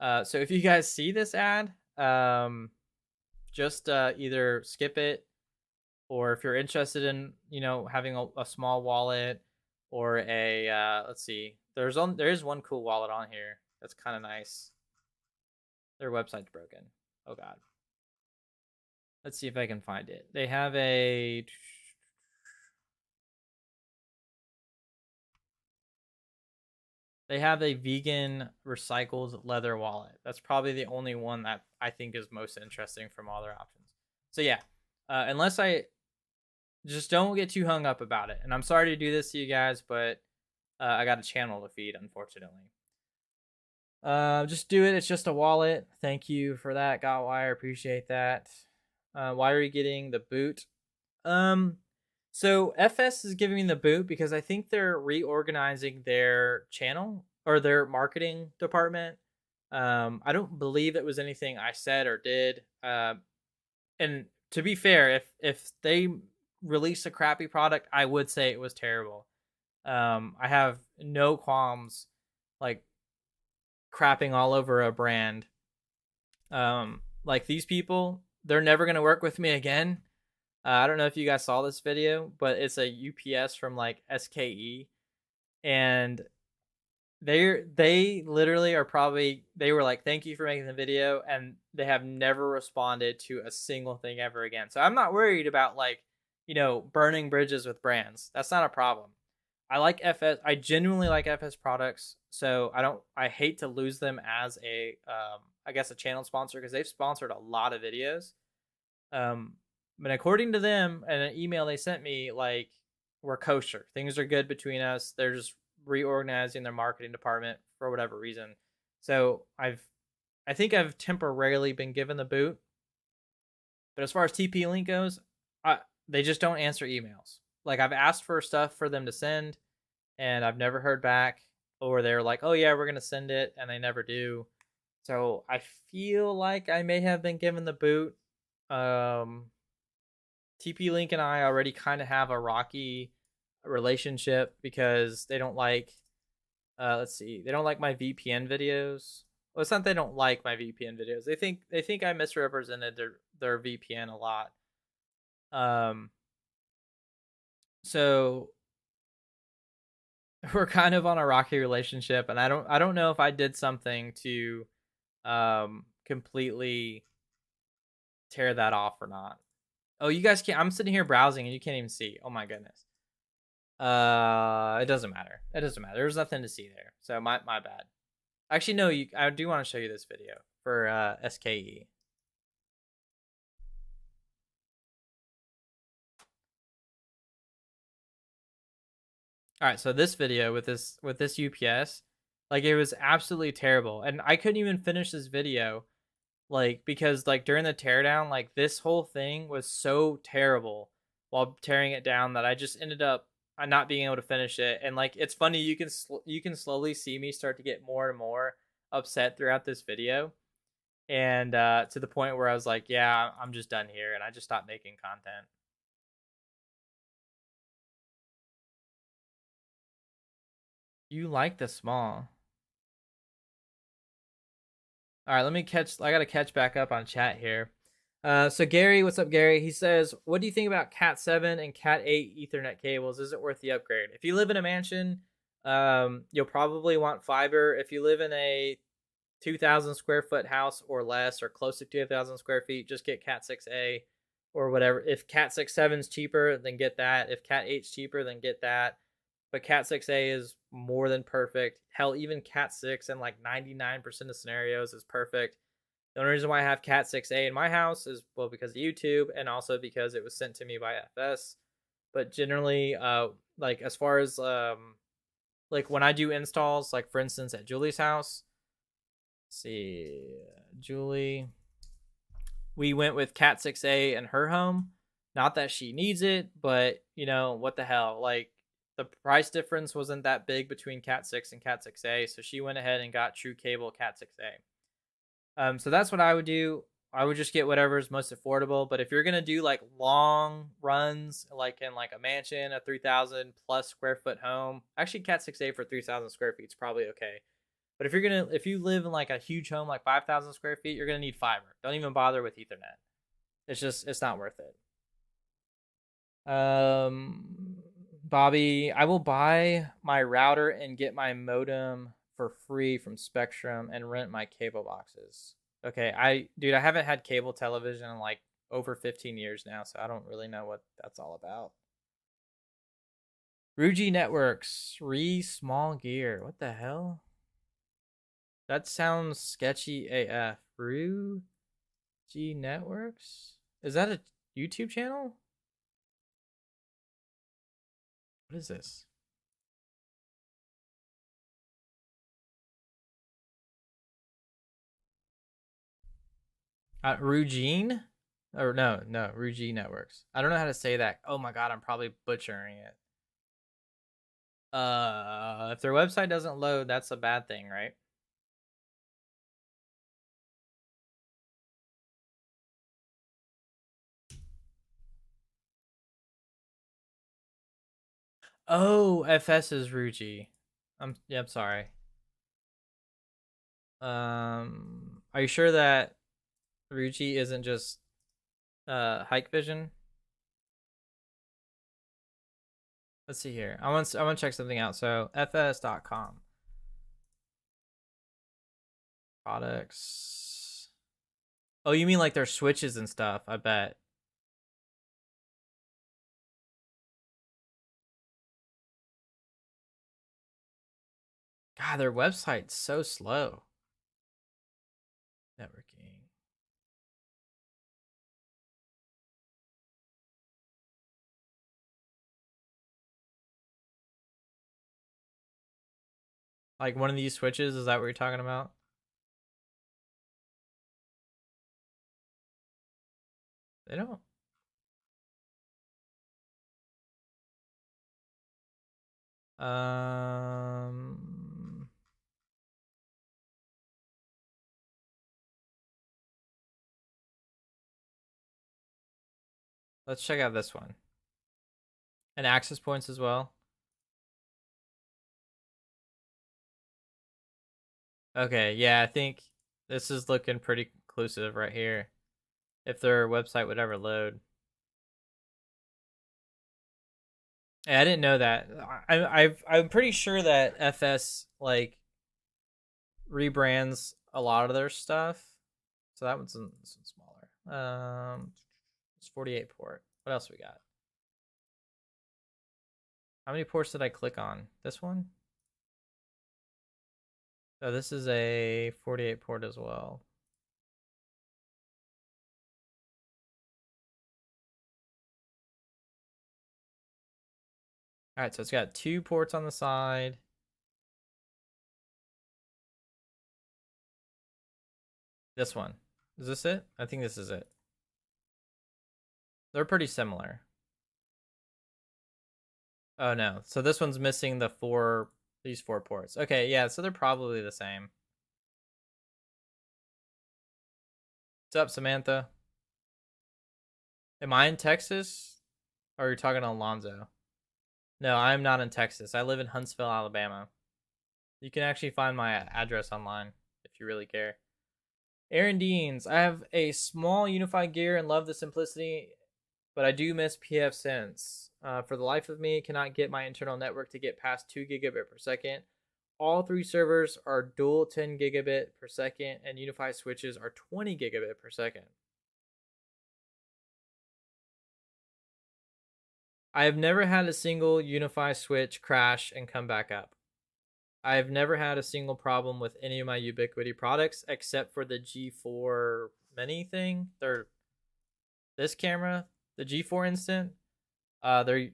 So if you guys see this ad, just either skip it, or if you're interested in having a small wallet or a let's see, there is one cool wallet on here that's kind of nice. Their website's broken. Oh god. Let's see if I can find it. They have a vegan recycled leather wallet. That's probably the only one that I think is most interesting from all their options. So yeah, unless I just don't get too hung up about it. And I'm sorry to do this to you guys, but I got a channel to feed, unfortunately. Just do it. It's just a wallet. Thank you for that, Gotwire. Appreciate that. Why are you getting the boot? So FS is giving me the boot because I think they're reorganizing their channel or their marketing department. I don't believe it was anything I said or did. And to be fair, if they released a crappy product, I would say it was terrible. I have no qualms like crapping all over a brand. Like these people, they're never gonna work with me again. I don't know if you guys saw this video, but it's a UPS from like SKE, and they literally are probably they were like, "Thank you for making the video," and they have never responded to a single thing ever again. So I'm not worried about like burning bridges with brands. That's not a problem. I like FS. I genuinely like FS products, so I hate to lose them as a I guess a channel sponsor because they've sponsored a lot of videos. But according to them and an email they sent me, like we're kosher. Things are good between us. They're just reorganizing their marketing department for whatever reason. So I think I've temporarily been given the boot. But as far as TP Link goes, they just don't answer emails. Like I've asked for stuff for them to send, and I've never heard back. Or they're like, "Oh yeah, we're gonna send it," and they never do. So I feel like I may have been given the boot. TP Link and I already kind of have a rocky relationship because they don't like let's see, they don't like my VPN videos. Well, it's not they don't like my VPN videos. They think I misrepresented their VPN a lot. So we're kind of on a rocky relationship, and I don't know if I did something to completely tear that off or not. Oh, you guys can't. I'm sitting here browsing and you can't even see. Oh my goodness. It doesn't matter. It doesn't matter. There's nothing to see there. So my bad. Actually, no. I do want to show you this video for SKE. All right. So this video with this UPS, like it was absolutely terrible, and I couldn't even finish this video, like because like during the teardown, like this whole thing was so terrible while tearing it down that I just ended up not being able to finish it. And like it's funny, you can slowly see me start to get more and more upset throughout this video. and to the point where I was like, yeah, I'm just done here, and I just stopped making content. You like the small. All right, let me catch. I gotta catch back up on chat here. So Gary, what's up, Gary? He says, "What do you think about Cat 7 and Cat 8 Ethernet cables? Is it worth the upgrade? If you live in a mansion, you'll probably want fiber. If you live in a 2,000 square foot house or less, or close to 2,000 square feet, just get Cat 6A or whatever. If Cat 6.7 is cheaper, then get that. If Cat 8's cheaper, then get that. But Cat 6A is more than perfect. Hell, even Cat 6 in like 99% of scenarios is perfect. The only reason why I have Cat 6A in my house is, well, because of YouTube, and also because it was sent to me by FS. But generally, like as far as like when I do installs, like for instance at Julie's house, let's see, Julie, we went with Cat 6A in her home. Not that she needs it, but you know, what the hell? Like the price difference wasn't that big between Cat 6 and Cat 6A, so she went ahead and got True Cable Cat 6A. So that's what I would do. I would just get whatever's most affordable. But if you're gonna do like long runs, like in like a mansion, a 3,000 plus square foot home, actually Cat 6A for 3,000 square feet is probably okay. But if you live in like a huge home, like 5,000 square feet, you're gonna need fiber. Don't even bother with Ethernet. It's not worth it. Bobby, I will buy my router and get my modem for free from Spectrum and rent my cable boxes. Okay, dude, I haven't had cable television in like over 15 years now, so I don't really know what that's all about. Ruji Networks, small gear. What the hell? That sounds sketchy AF. Ruji Networks? Is that a YouTube channel? What is this? Rugine? Or no, Ruji Networks. I don't know how to say that. Oh my god, I'm probably butchering it. If their website doesn't load, that's a bad thing, right? Oh, FS is Ruji. I'm sorry. Are you sure that Ruji isn't just Hikvision? Let's see here. I want to check something out. So fs.com products. Oh, you mean like their switches and stuff? I bet. God, their website's so slow. Networking. Like one of these switches, is that what you're talking about? They don't. Um, let's check out this one. And access points as well. Okay, yeah, I think this is looking pretty conclusive right here. If their website would ever load. Yeah, I didn't know that. I'm pretty sure that FS like rebrands a lot of their stuff. So that one's smaller. It's 48 port. What else we got? How many ports did I click on? This one? Oh, this is a 48 port as well. All right, so it's got 2 ports on the side. This one. Is this it? I think this is it. They're pretty similar. Oh no. So this one's missing these 4 ports. Okay, yeah, so they're probably the same. What's up, Samantha? Am I in Texas? Or are you talking to Alonzo? No, I'm not in Texas. I live in Huntsville, Alabama. You can actually find my address online if you really care. Aaron Deans, I have a small unified gear and love the simplicity, but I do miss pfSense. For the life of me, cannot get my internal network to get past 2 gigabit per second. All three servers are dual 10 gigabit per second, and unified switches are 20 gigabit per second. I have never had a single UniFi switch crash and come back up. I have never had a single problem with any of my Ubiquiti products except for the G4 Mini thing. This camera, the G4 Instant. They're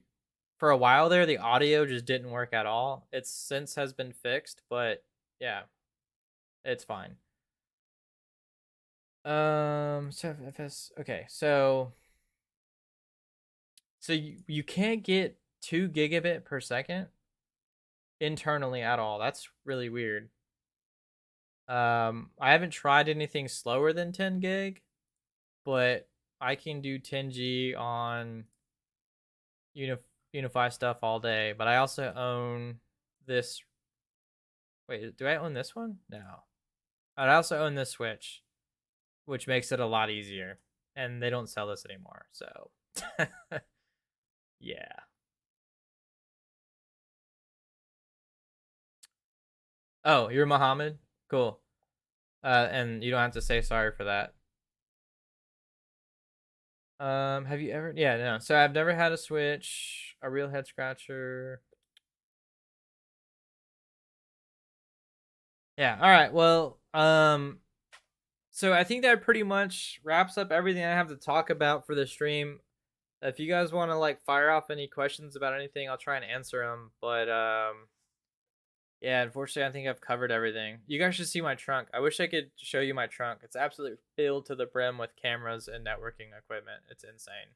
for a while there, the audio just didn't work at all. It since has been fixed, but yeah, it's fine. So FS. Okay, so you can't get 2 gigabit per second internally at all. That's really weird. I haven't tried anything slower than 10 gig, but I can do 10G on UniFi stuff all day. But I also own this. Wait, do I own this one? No. I also own this Switch, which makes it a lot easier. And they don't sell this anymore, so yeah. Oh, you're Muhammad? Cool. And you don't have to say sorry for that. Have you ever? Yeah, no. So I've never had a Switch, a real head scratcher. Yeah. All right. Well, so I think that pretty much wraps up everything I have to talk about for the stream. If you guys want to like fire off any questions about anything, I'll try and answer them. But yeah, unfortunately, I think I've covered everything. You guys should see my trunk. I wish I could show you my trunk. It's absolutely filled to the brim with cameras and networking equipment. It's insane.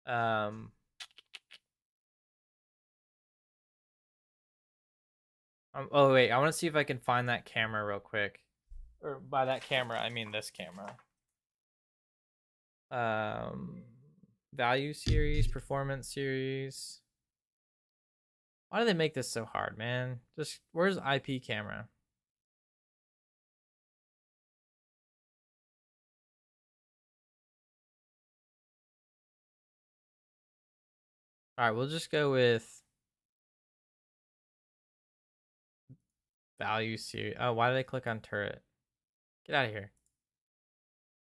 Um, oh wait, I want to see if I can find that camera real quick. Or by that camera, I mean this camera. Um, value series, performance series. Why do they make this so hard, man? Just where's IP camera? All right, we'll just go with value series. Oh, why did I click on turret? Get out of here.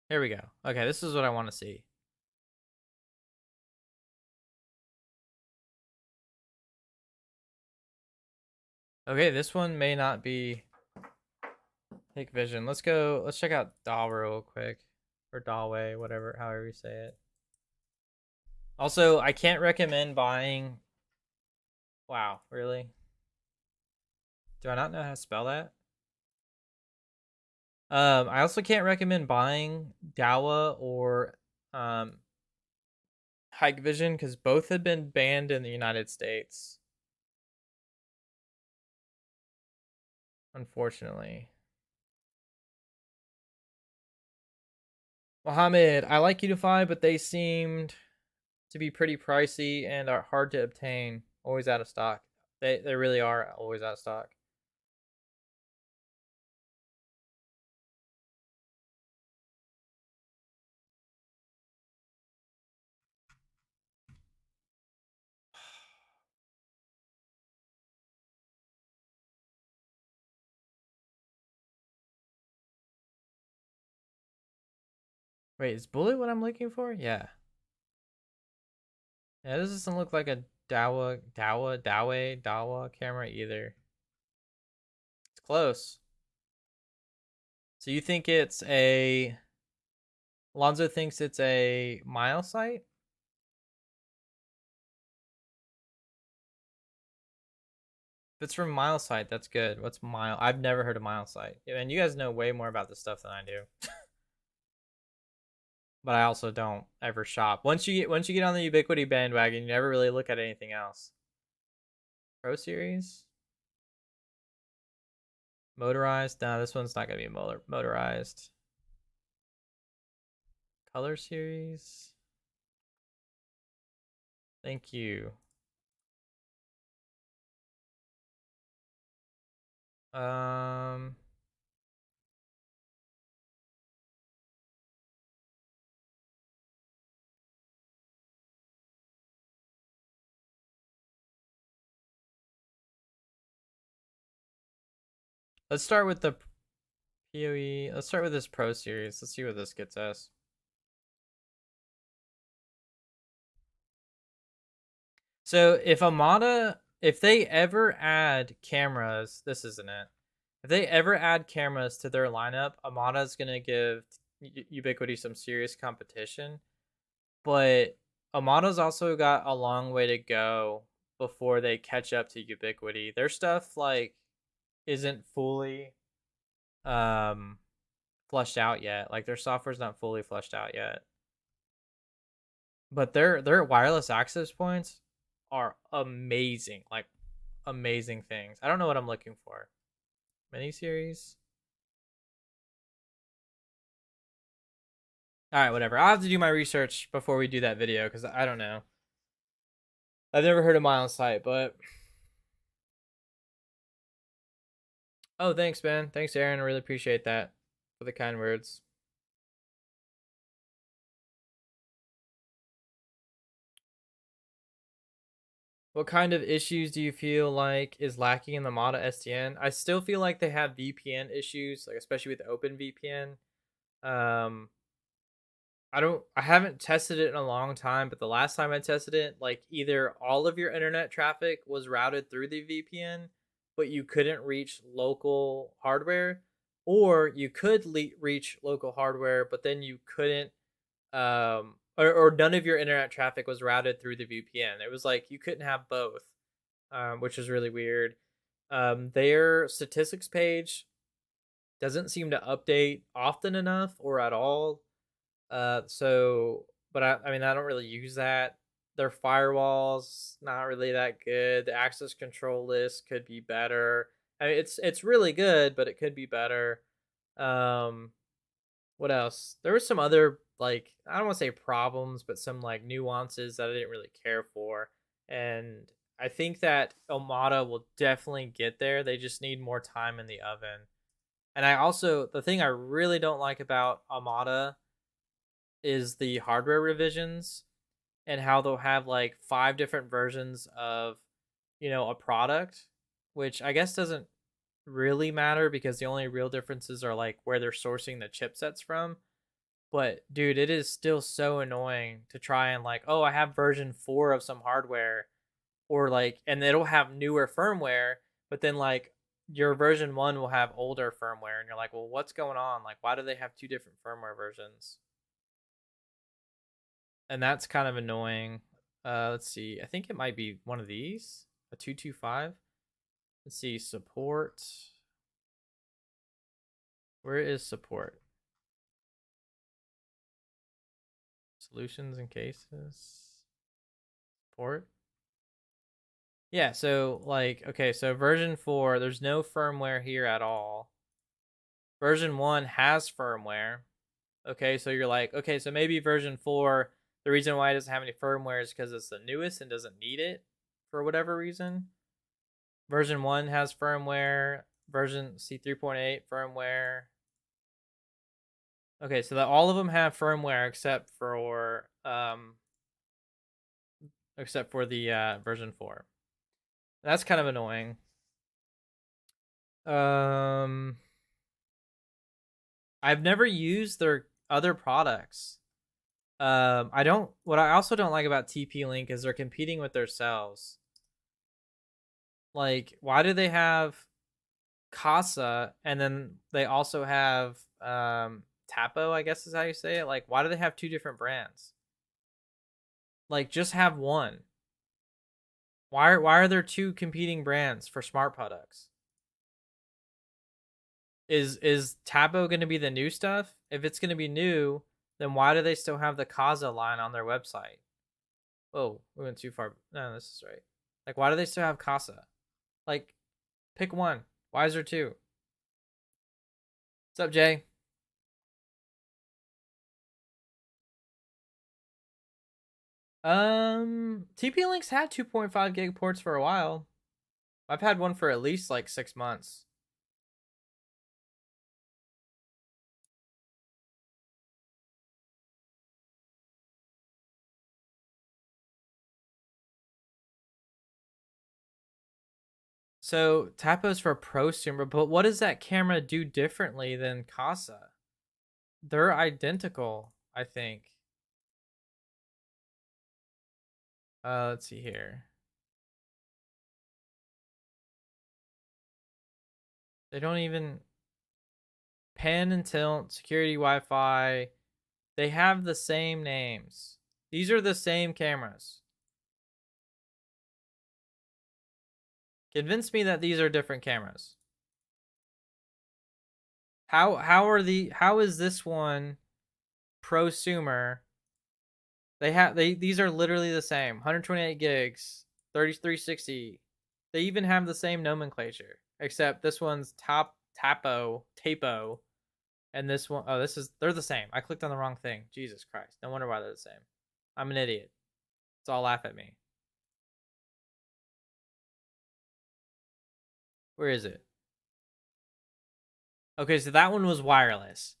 Here we go. Okay, this is what I want to see. Okay, this one may not be Hikvision. Let's go. Let's check out Daw real quick. Or Dawei, whatever, however you say it. Also, I can't recommend buying. Wow, really? Do I not know how to spell that? I also can't recommend buying Dahua or Hikvision because both have been banned in the United States. Unfortunately. Mohammed, I like UniFi, but they seemed to be pretty pricey and are hard to obtain. Always out of stock. They really are always out of stock. Wait, is Bullet what I'm looking for? Yeah. Yeah, this doesn't look like a Dawa camera either. It's close. So you think it's a Alonzo thinks it's a Milesight? If it's from Milesight, that's good. What's Mile? I've never heard of Milesight. And you guys know way more about this stuff than I do. But I also don't ever shop. Once you get on the Ubiquiti bandwagon, you never really look at anything else. Pro Series? Motorized? No, this one's not gonna be motorized. Color series. Thank you. Um, let's start with the PoE. Let's start with this Pro series. Let's see what this gets us. So if Amada, if they ever add cameras, this isn't it. If they ever add cameras to their lineup, Amada's gonna give Ubiquity some serious competition. But Amada's also got a long way to go before they catch up to Ubiquity. Their stuff like isn't fully um fleshed out yet. Like their software's not fully fleshed out yet. But their wireless access points are amazing. Like amazing things. I don't know what I'm looking for. Miniseries. All right, whatever. I'll have to do my research before we do that video because I don't know. I've never heard of Mile Site, but oh, thanks, man. Thanks, Aaron. I really appreciate that for the kind words. What kind of issues do you feel like is lacking in the Mata SDN? I still feel like they have VPN issues, like especially with OpenVPN. Um, I haven't tested it in a long time, but the last time I tested it, like either all of your internet traffic was routed through the VPN, but you couldn't reach local hardware, or you could reach local hardware, but then you couldn't or none of your internet traffic was routed through the VPN. It was like you couldn't have both, which is really weird. Their statistics page doesn't seem to update often enough or at all. But I mean, I don't really use that. Their firewalls not really that good. The access control list could be better. I mean, it's really good, but it could be better. Um, what else? There was some other like I don't want to say problems, but some like nuances that I didn't really care for. And I think that Omada will definitely get there. They just need more time in the oven. And I also the thing I really don't like about Amada is the hardware revisions and how they'll have like 5 different versions of, a product, which I guess doesn't really matter because the only real differences are like where they're sourcing the chipsets from. But dude, it is still so annoying to try and like, oh, I have version 4 of some hardware or like and it'll have newer firmware, but then like your version 1 will have older firmware and you're like, "Well, what's going on? Like why do they have 2 different firmware versions?" And that's kind of annoying. Let's see. I think it might be one of these, a 225. Let's see, support. Where is support? Solutions and cases. Support. Yeah, so like okay, so version 4, there's no firmware here at all. Version 1 has firmware. Okay, so you're like, okay, so maybe version 4, the reason why it doesn't have any firmware is because it's the newest and doesn't need it for whatever reason. Version 1 has firmware. Version C3.8 firmware. Okay, so that all of them have firmware except for the version 4. That's kind of annoying. Um I've never used their other products. I don't what I also don't like about TP-Link is they're competing with themselves. Like why do they have Casa and then they also have Tapo, I guess is how you say it. Like why do they have 2 different brands? Like just have one. Why are there 2 competing brands for smart products? Is Tabo going to be the new stuff? If it's going to be new, then why do they still have the Kaza line on their website? Oh, we went too far. No, this is right. Like, why do they still have Casa? Like, pick one. Why is there 2? What's up, Jay? TP-Link's had 2.5 gig ports for a while. I've had one for at least like 6 months. So Tapo's for prosumer, but what does that camera do differently than Casa? They're identical, I think. Let's see here. They don't even pan and tilt, security Wi-Fi. They have the same names. These are the same cameras. Convince me that these are different cameras. How is this one prosumer? These are literally the same. 128 gigs, 3360. They even have the same nomenclature, except this one's tapo, and this one, oh, they're the same. I clicked on the wrong thing. Jesus Christ. No wonder why they're the same. I'm an idiot. It's all laugh at me. Where is it? Okay, so that one was wireless.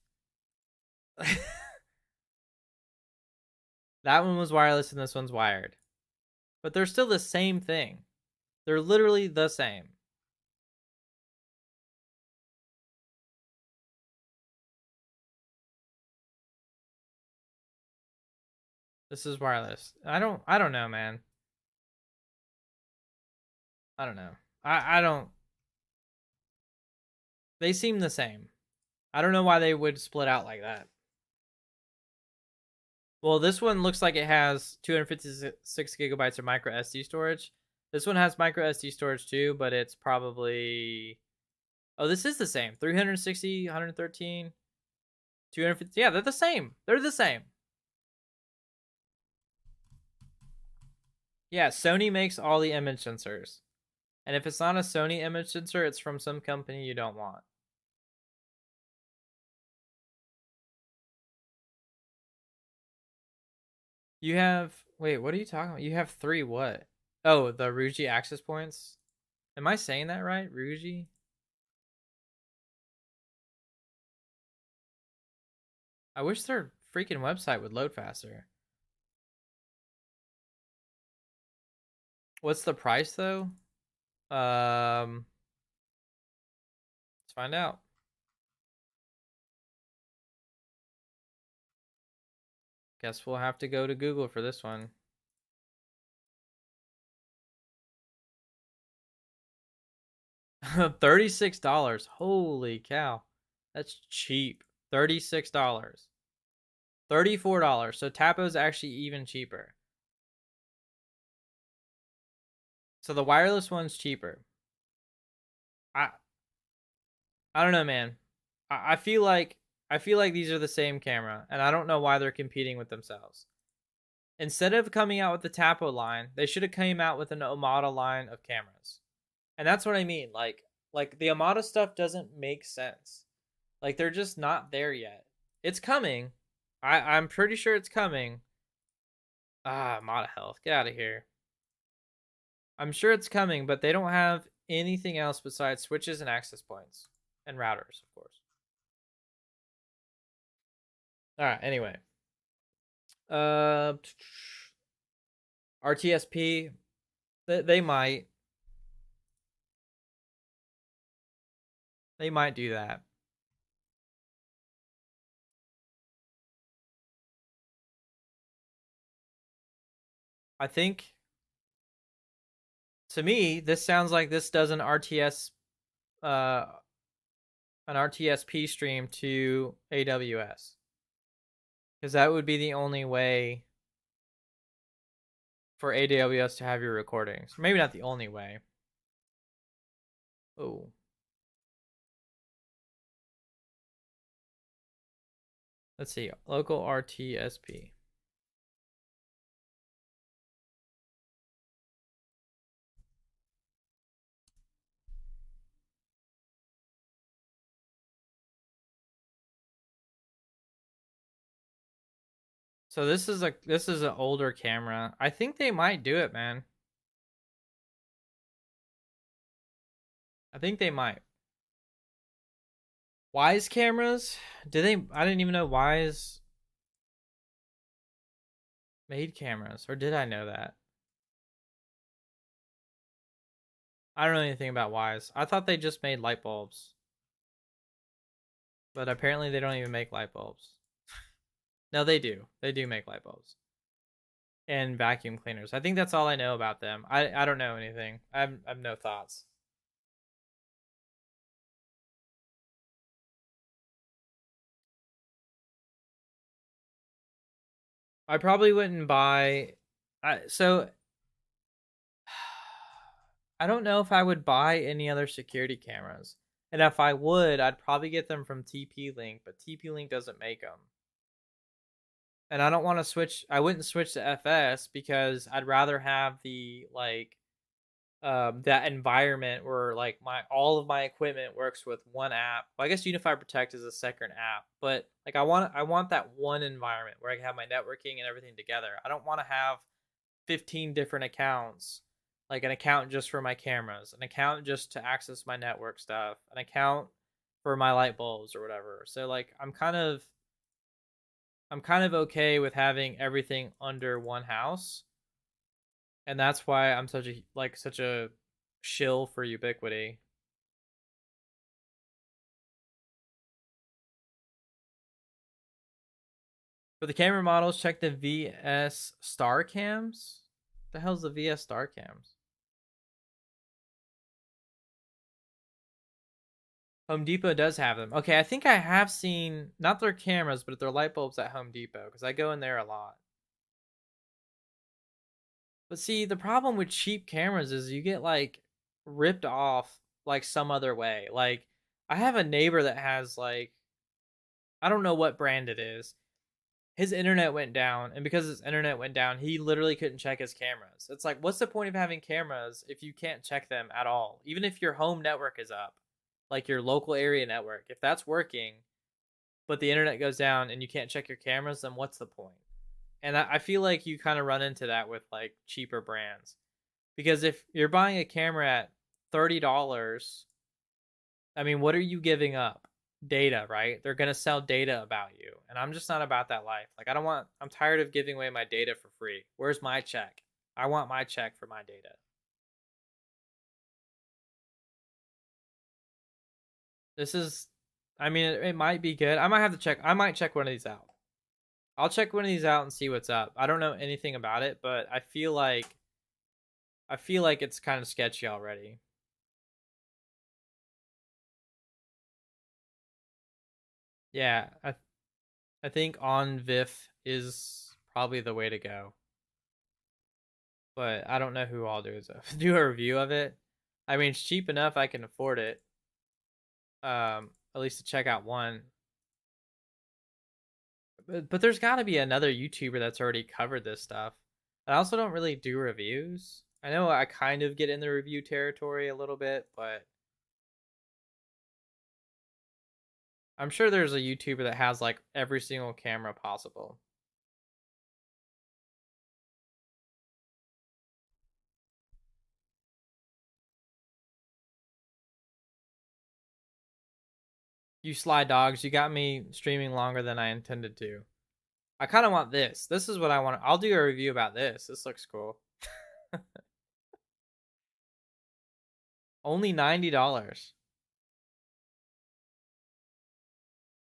That one was wireless and this one's wired. But they're still the same thing. They're literally the same. This is wireless. I don't know, man. I don't know. I don't They seem the same. I don't know why they would split out like that. Well, this one looks like it has 256 gigabytes of micro SD storage. This one has micro SD storage too, but it's probably, oh, this is the same. 360, 113, 250. Yeah, they're the same. They're the same. Yeah, Sony makes all the image sensors. And if it's not a Sony image sensor, it's from some company you don't want. You have, wait, what are you talking about? You have 3 what? Oh, the Ruji access points? Am I saying that right? Ruji? I wish their freaking website would load faster. What's the price though? Let's find out. Guess we'll have to go to Google for this one. $36. Holy cow. That's cheap. $36. $34. So Tapo's actually even cheaper. So the wireless one's cheaper. I I don't know, man. I feel like these are the same camera, and I don't know why they're competing with themselves. Instead of coming out with the Tapo line, they should have came out with an Omada line of cameras. And that's what I mean. Like the Amada stuff doesn't make sense. Like they're just not there yet. It's coming. I'm pretty sure it's coming. Ah, Amada Health. Get out of here. I'm sure it's coming, but they don't have anything else besides switches and access points. And routers, of course. Alright, anyway. Uh RTSP. They might. They might do that. I think, to me, this sounds like this does uh an RTSP stream to AWS. Because that would be the only way for AWS to have your recordings. Maybe not the only way. Oh. Let's see. Local RTSP. So this is an older camera. I think they might do it, man. I think they might. Wise cameras? Did they? I didn't even know Wise made cameras, or did I know that? I don't know anything about Wise. I thought they just made light bulbs, but apparently they don't even make light bulbs. No, they do. They do make light bulbs and vacuum cleaners. I think that's all I know about them. I don't know anything. I have no thoughts. I probably wouldn't buy. So I don't know if I would buy any other security cameras. And if I would, I'd probably get them from TP-Link, but TP-Link doesn't make them. And I don't want to switch. I wouldn't switch to FS because I'd rather have the like that environment where like my all of my equipment works with one app. Well, I guess Unified Protect is a second app, but like I want that one environment where I can have my networking and everything together. I don't want to have 15 different accounts, like an account just for my cameras, an account just to access my network stuff, an account for my light bulbs or whatever. So like I'm kind of okay with having everything under one house, and that's why I'm such a shill for Ubiquiti. For the camera models, check the VS Star Cams. What the hell's the VS Star Cams? Home Depot does have them. Okay, I think I have seen not their cameras, but their light bulbs at Home Depot because I go in there a lot. But see, the problem with cheap cameras is you get like ripped off like some other way. Like I have a neighbor that has like I don't know what brand it is. His internet went down, and because his internet went down, he literally couldn't check his cameras. It's like, what's the point of having cameras if you can't check them at all? Even if your home network is up, like your local area network, if that's working, but the internet goes down and you can't check your cameras, then what's the point? And I feel like you kind of run into that with like cheaper brands. Because if you're buying a camera at $30, I mean, what are you giving up? Data, right? They're going to sell data about you. And I'm just not about that life. Like, I'm tired of giving away my data for free. Where's my check? I want my check for my data. This is, I mean, it might be good. I might have to check. I might check one of these out. I'll check one of these out and see what's up. I don't know anything about it, but I feel like it's kind of sketchy already. Yeah, I think on VIF is probably the way to go. But I don't know who I'll do a review of it. I mean, it's cheap enough I can afford it. At least to check out one. But there's got to be another YouTuber that's already covered this stuff. I also don't really do reviews. I know I kind of get in the review territory a little bit, but I'm sure there's a YouTuber that has like every single camera possible. You sly dogs, you got me streaming longer than I intended to. I kind of want this. This is what I want. I'll do a review about this. This looks cool. Only $90.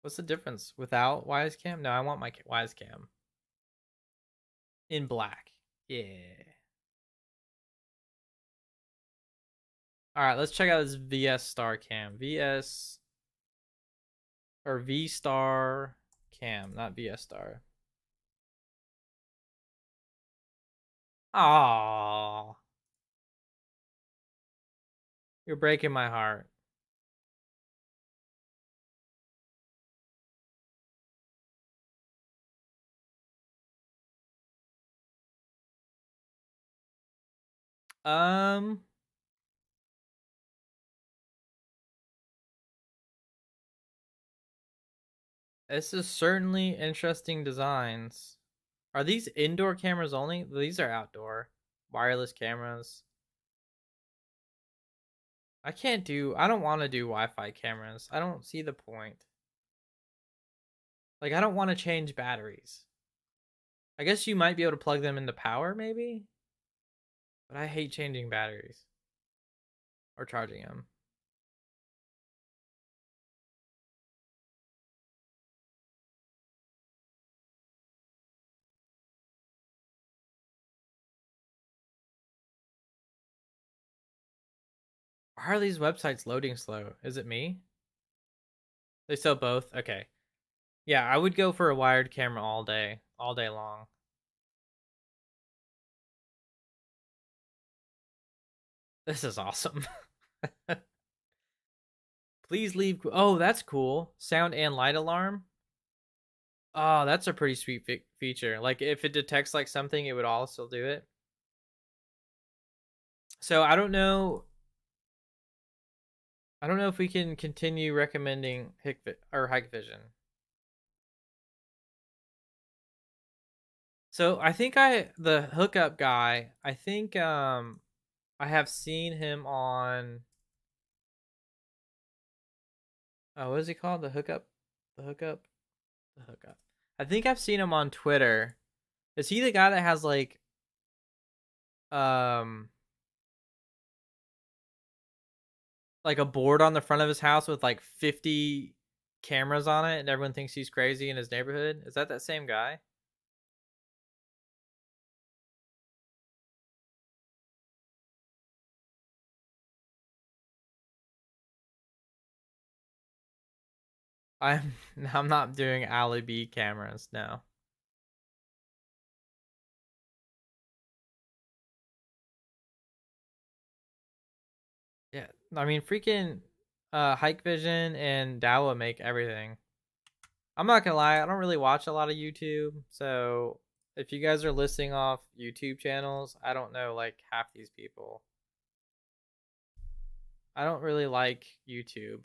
What's the difference? Without wise cam? No, I want my wise cam in black. Yeah. All right, let's check out this VS Star Cam. VS or V Star Cam, not VS Star. Aww, you're breaking my heart. Um, this is certainly interesting designs. Are these indoor cameras only? These are outdoor. Wireless cameras. I don't want to do Wi-Fi cameras. I don't see the point. Like, I don't want to change batteries. I guess you might be able to plug them into power, maybe? But I hate changing batteries or charging them. Why are these websites loading slow? Is it me? They sell both? Okay. Yeah, I would go for a wired camera all day long. This is awesome. Please leave. Oh, that's cool. Sound and light alarm. Oh, that's a pretty sweet feature. Like if it detects like something, it would also do it. So I don't know. I don't know if we can continue recommending Hike Vision. So I think the hookup guy. I think I have seen him on. Oh, what is he called? The hookup. The hookup. The hookup. I think I've seen him on Twitter. Is he the guy that has um like a board on the front of his house with like 50 cameras on it and everyone thinks he's crazy in his neighborhood? Is that same guy? I'm I'm not doing Ali B cameras, no. Yeah, I mean freaking Hike Vision and Dawa make everything. I'm not gonna lie, I don't really watch a lot of YouTube, so if you guys are listing off YouTube channels, I don't know like half these people. I don't really like YouTube.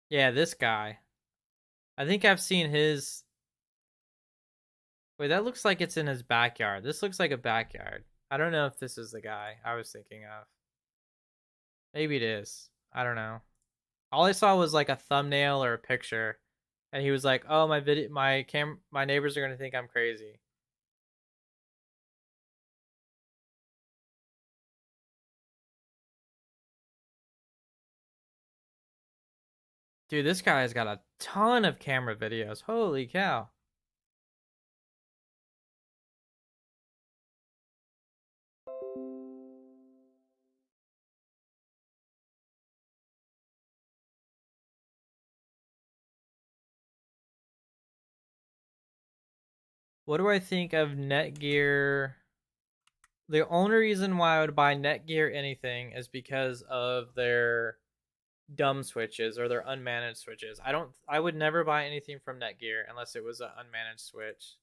Yeah, this guy. I think I've seen his. Wait, that looks like it's in his backyard. This looks like a backyard. I don't know if this is the guy I was thinking of. Maybe it is. I don't know. All I saw was like a thumbnail or a picture, and he was like, "Oh, my neighbors are gonna think I'm crazy." Dude, this guy has got a ton of camera videos. Holy cow! What do I think of Netgear? The only reason why I would buy Netgear anything is because of their dumb switches or their unmanaged switches. I would never buy anything from Netgear unless it was an unmanaged switch.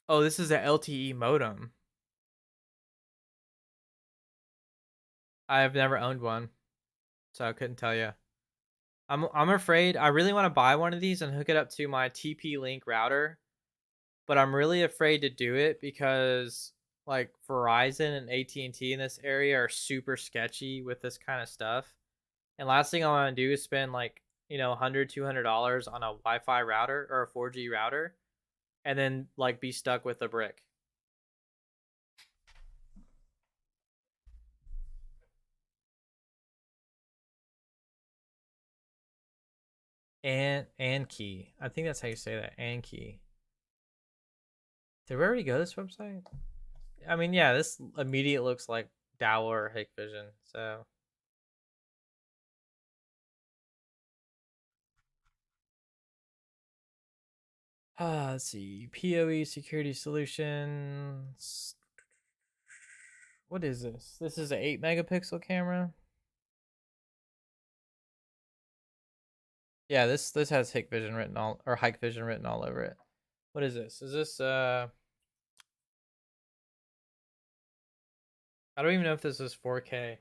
Oh, this is a LTE modem. I've never owned one, so I couldn't tell you. I'm afraid I really want to buy one of these and hook it up to my TP-Link router, but I'm really afraid to do it because like Verizon and AT&T in this area are super sketchy with this kind of stuff. And last thing I want to do is spend like, $100 $200 on a Wi-Fi router or a 4G router and then like be stuck with a brick. And key. I think that's how you say that. And key. Did we already go to this website? I mean, yeah, this immediate looks like Dow or Hikvision. So let's see. PoE security solutions. What is this? This is an 8 megapixel camera. Yeah, this has Hikvision written all or Hikvision written all over it. What is this? Is this I don't even know if this is 4K.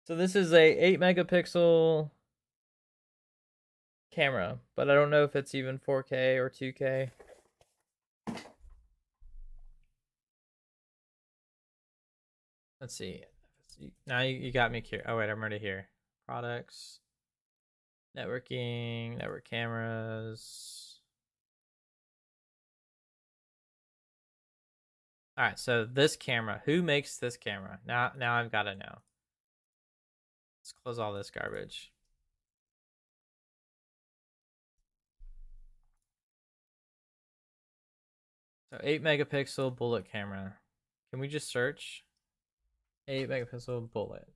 So this is a 8 megapixel camera, but I don't know if it's even 4K or 2K. Let's see. Now you got me curious. Oh wait, I'm already here. Products, networking, network cameras. All right, so this camera, who makes this camera? Now I've got to know. Let's close all this garbage. So 8 megapixel bullet camera. Can we just search? 8 megapixel bullet.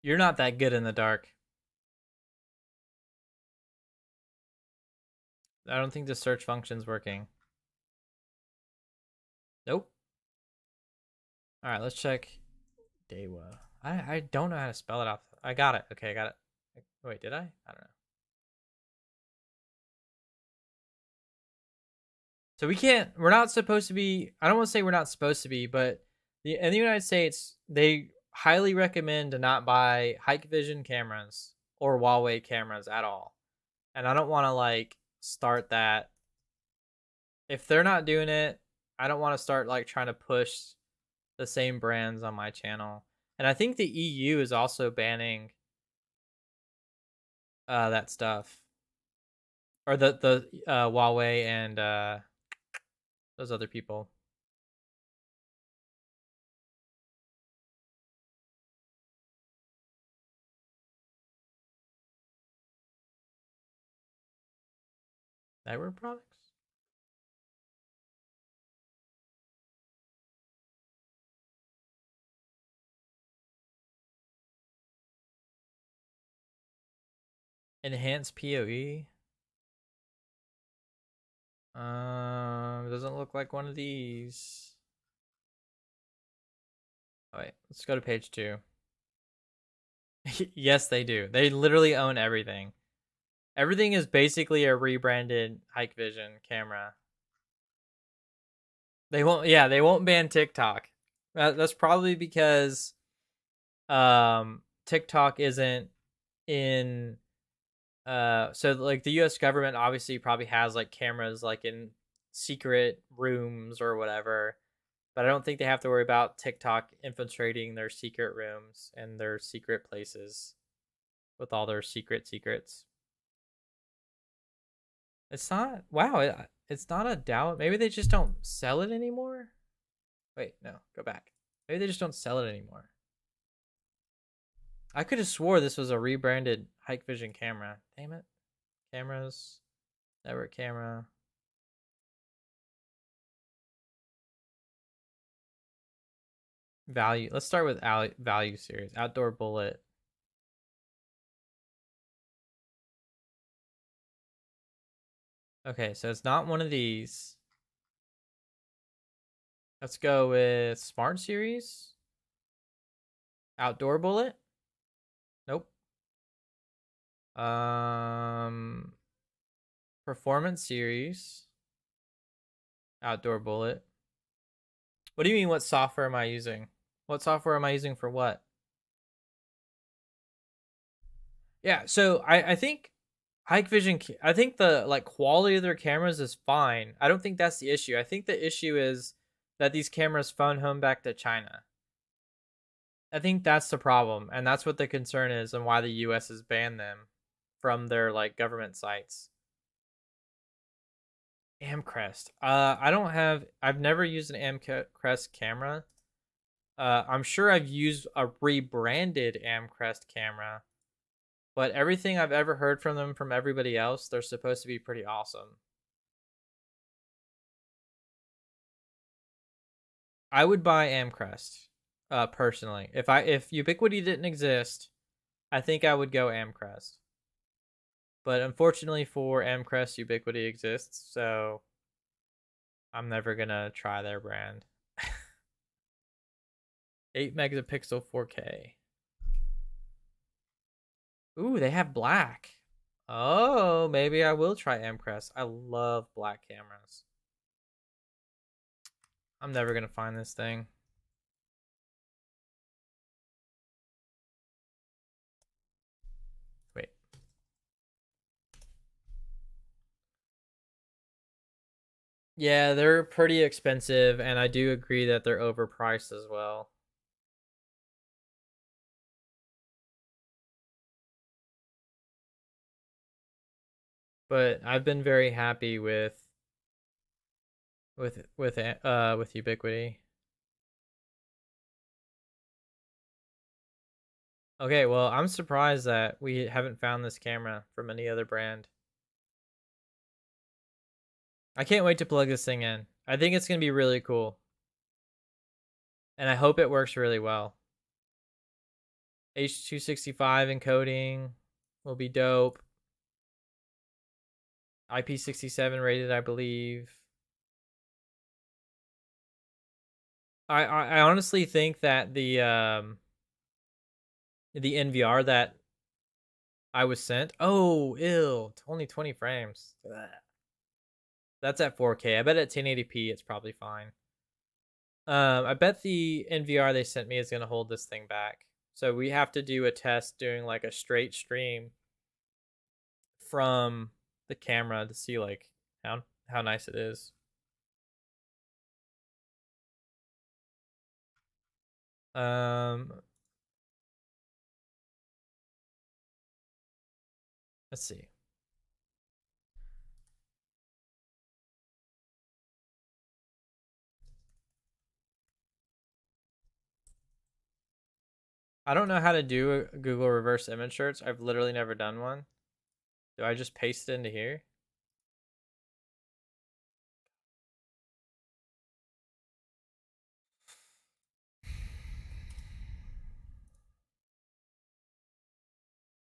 You're not that good in the dark. I don't think the search function's working. Nope. All right, let's check Dewa. I don't know how to spell it out. I got it. Okay, I got it. Wait, did I? I don't know. So we're not supposed to be, I don't want to say we're not supposed to be, but in the United States, they highly recommend to not buy Hikvision cameras or Huawei cameras at all. And I don't want to like start that. If they're not doing it, I don't want to start like trying to push the same brands on my channel. And I think the EU is also banning that stuff. Or the Huawei and those other people. Network products? Enhanced PoE? Doesn't look like one of these. Oh, wait, let's go to page 2. Yes, they do. They literally own everything. Everything is basically a rebranded Hikvision camera. They won't ban TikTok. That's probably because TikTok isn't in so like the US government obviously probably has like cameras like in secret rooms or whatever, but I don't think they have to worry about TikTok infiltrating their secret rooms and their secret places with all their secrets. It's not, wow, it's not a doubt. Maybe they just don't sell it anymore. Wait, no, go back. Maybe they just don't sell it anymore. I could have swore this was a rebranded Hikvision camera. Damn it. Cameras, network camera. Value. Let's start with value series. Outdoor bullet. Okay, so it's not one of these. Let's go with Smart Series. Outdoor bullet. Nope. Performance Series. Outdoor bullet. What do you mean? What software am I using? What software am I using for what? Yeah, so I think Hikvision. I think the like quality of their cameras is fine. I don't think that's the issue. I think the issue is that these cameras phone home back to China. I think that's the problem, and that's what the concern is, and why the U.S. has banned them from their like government sites. Amcrest. I don't have. I've never used an Amcrest camera. I'm sure I've used a rebranded Amcrest camera, but everything I've ever heard from them from everybody else, they're supposed to be pretty awesome. I would buy Amcrest, personally. If Ubiquiti didn't exist, I think I would go Amcrest. But unfortunately for Amcrest, Ubiquiti exists, so I'm never gonna try their brand. 8 megapixel 4K. Ooh, they have black. Oh, maybe I will try Amcrest. I love black cameras. I'm never gonna find this thing. Wait. Yeah, they're pretty expensive, and I do agree that they're overpriced as well. But I've been very happy with Ubiquiti. Okay, well, I'm surprised that we haven't found this camera from any other brand. I can't wait to plug this thing in. I think it's gonna be really cool, and I hope it works really well. H.265 encoding will be dope. IP67 rated, I believe. I honestly think that the NVR that I was sent. Oh, ill. It's only 20 frames. Ugh. That's at 4K. I bet at 1080p it's probably fine. I bet the NVR they sent me is gonna hold this thing back. So we have to do a test doing like a straight stream from the camera to see like how nice it is. Um, let's see. I don't know how to do a Google reverse image search. I've literally never done one. Do I just paste it into here?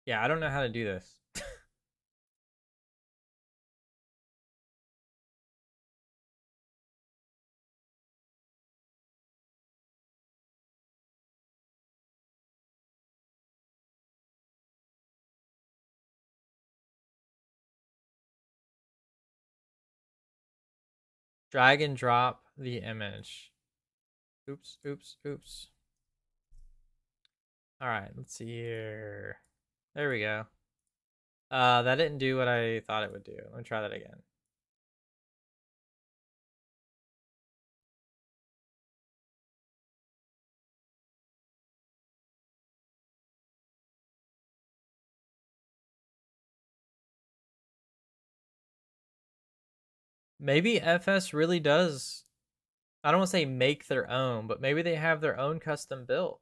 Yeah, I don't know how to do this. Drag and drop the image. Oops, oops, oops. All right, let's see here. There we go. That didn't do what I thought it would do. Let me try that again. Maybe FS really does. I don't want to say make their own, but maybe they have their own custom built.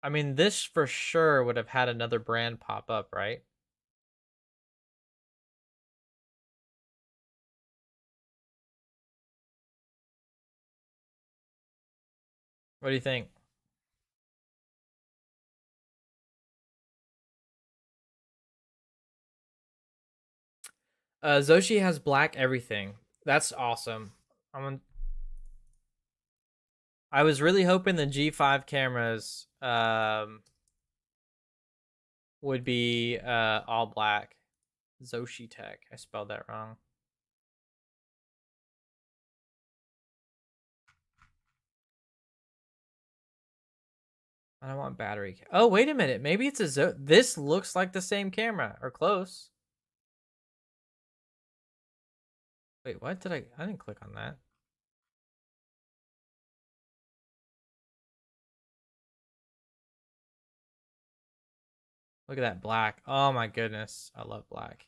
I mean, this for sure would have had another brand pop up, right? What do you think? Zoshi has black everything. That's awesome. I'm I was really hoping the G5 cameras would be all black. Zoshi Tech. I spelled that wrong. I don't want battery. Oh, wait a minute. Maybe it's a this looks like the same camera or close. Wait, what did I didn't click on that. Look at that black. Oh my goodness. I love black.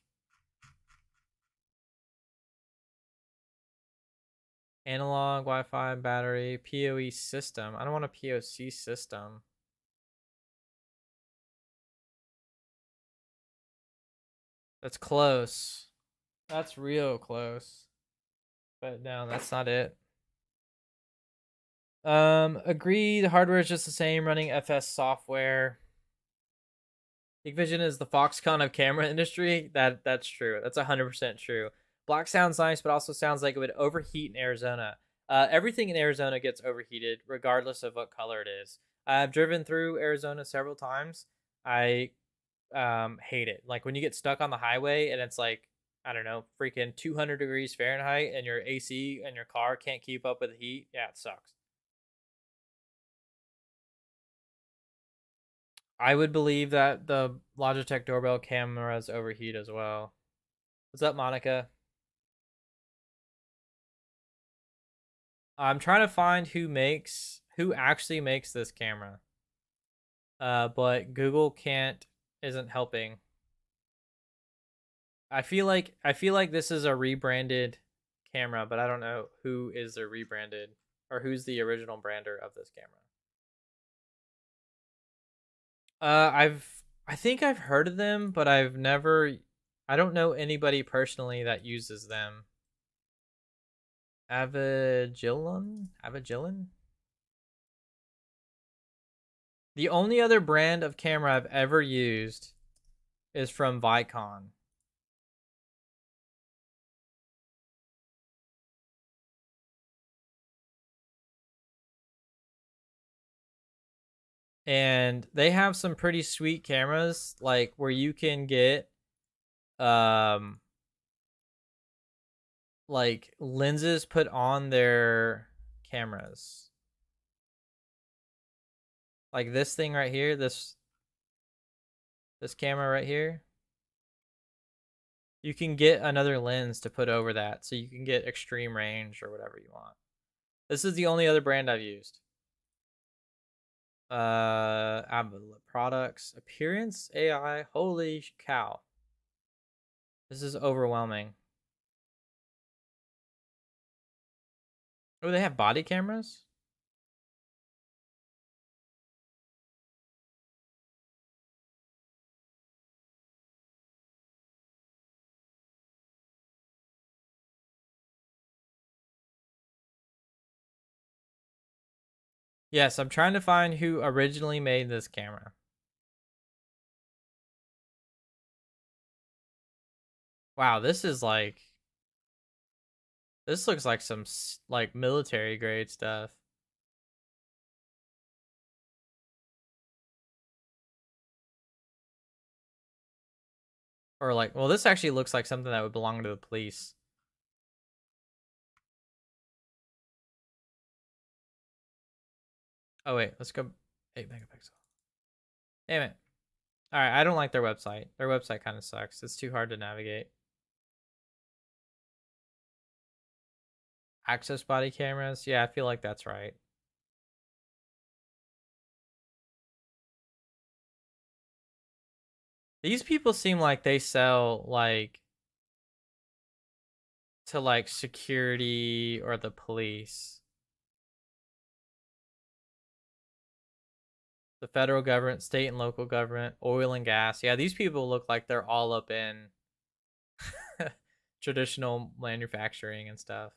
Analog, Wi-Fi, battery, PoE system. I don't want a POC system. That's close. That's real close. But no, that's not it. Agree. The hardware is just the same. Running FS software. Hikvision is the Foxconn of camera industry. That's true. That's 100% true. Black sounds nice, but also sounds like it would overheat in Arizona. Everything in Arizona gets overheated, regardless of what color it is. I've driven through Arizona several times. I hate it. Like when you get stuck on the highway and it's like, I don't know, freaking 200 degrees Fahrenheit and your AC and your car can't keep up with the heat. Yeah, it sucks. I would believe that the Logitech doorbell cameras overheat as well. What's up, Monica? I'm trying to find who actually makes this camera. But Google can't isn't helping. I feel like this is a rebranded camera, but I don't know who is the rebranded or who's the original brander of this camera. I think I've heard of them, but I don't know anybody personally that uses them. Avigilon? The only other brand of camera I've ever used is from Vicon. And they have some pretty sweet cameras, like where you can get um like lenses put on their cameras. Like this thing right here, this camera right here. You can get another lens to put over that so you can get extreme range or whatever you want. This is the only other brand I've used. Products, appearance, AI. Holy cow. This is overwhelming. Oh, they have body cameras? Yes, I'm trying to find who originally made this camera. Wow, this looks like some like military grade stuff. Or like, well, this actually looks like something that would belong to the police. Oh wait, let's go 8 megapixel. Damn it. All right, I don't like their website. Their website kind of sucks. It's too hard to navigate. Access body cameras. Yeah, I feel like that's right. These people seem like they sell like to like security or the police. The federal government, state and local government, oil and gas. Yeah, these people look like they're all up in traditional manufacturing and stuff.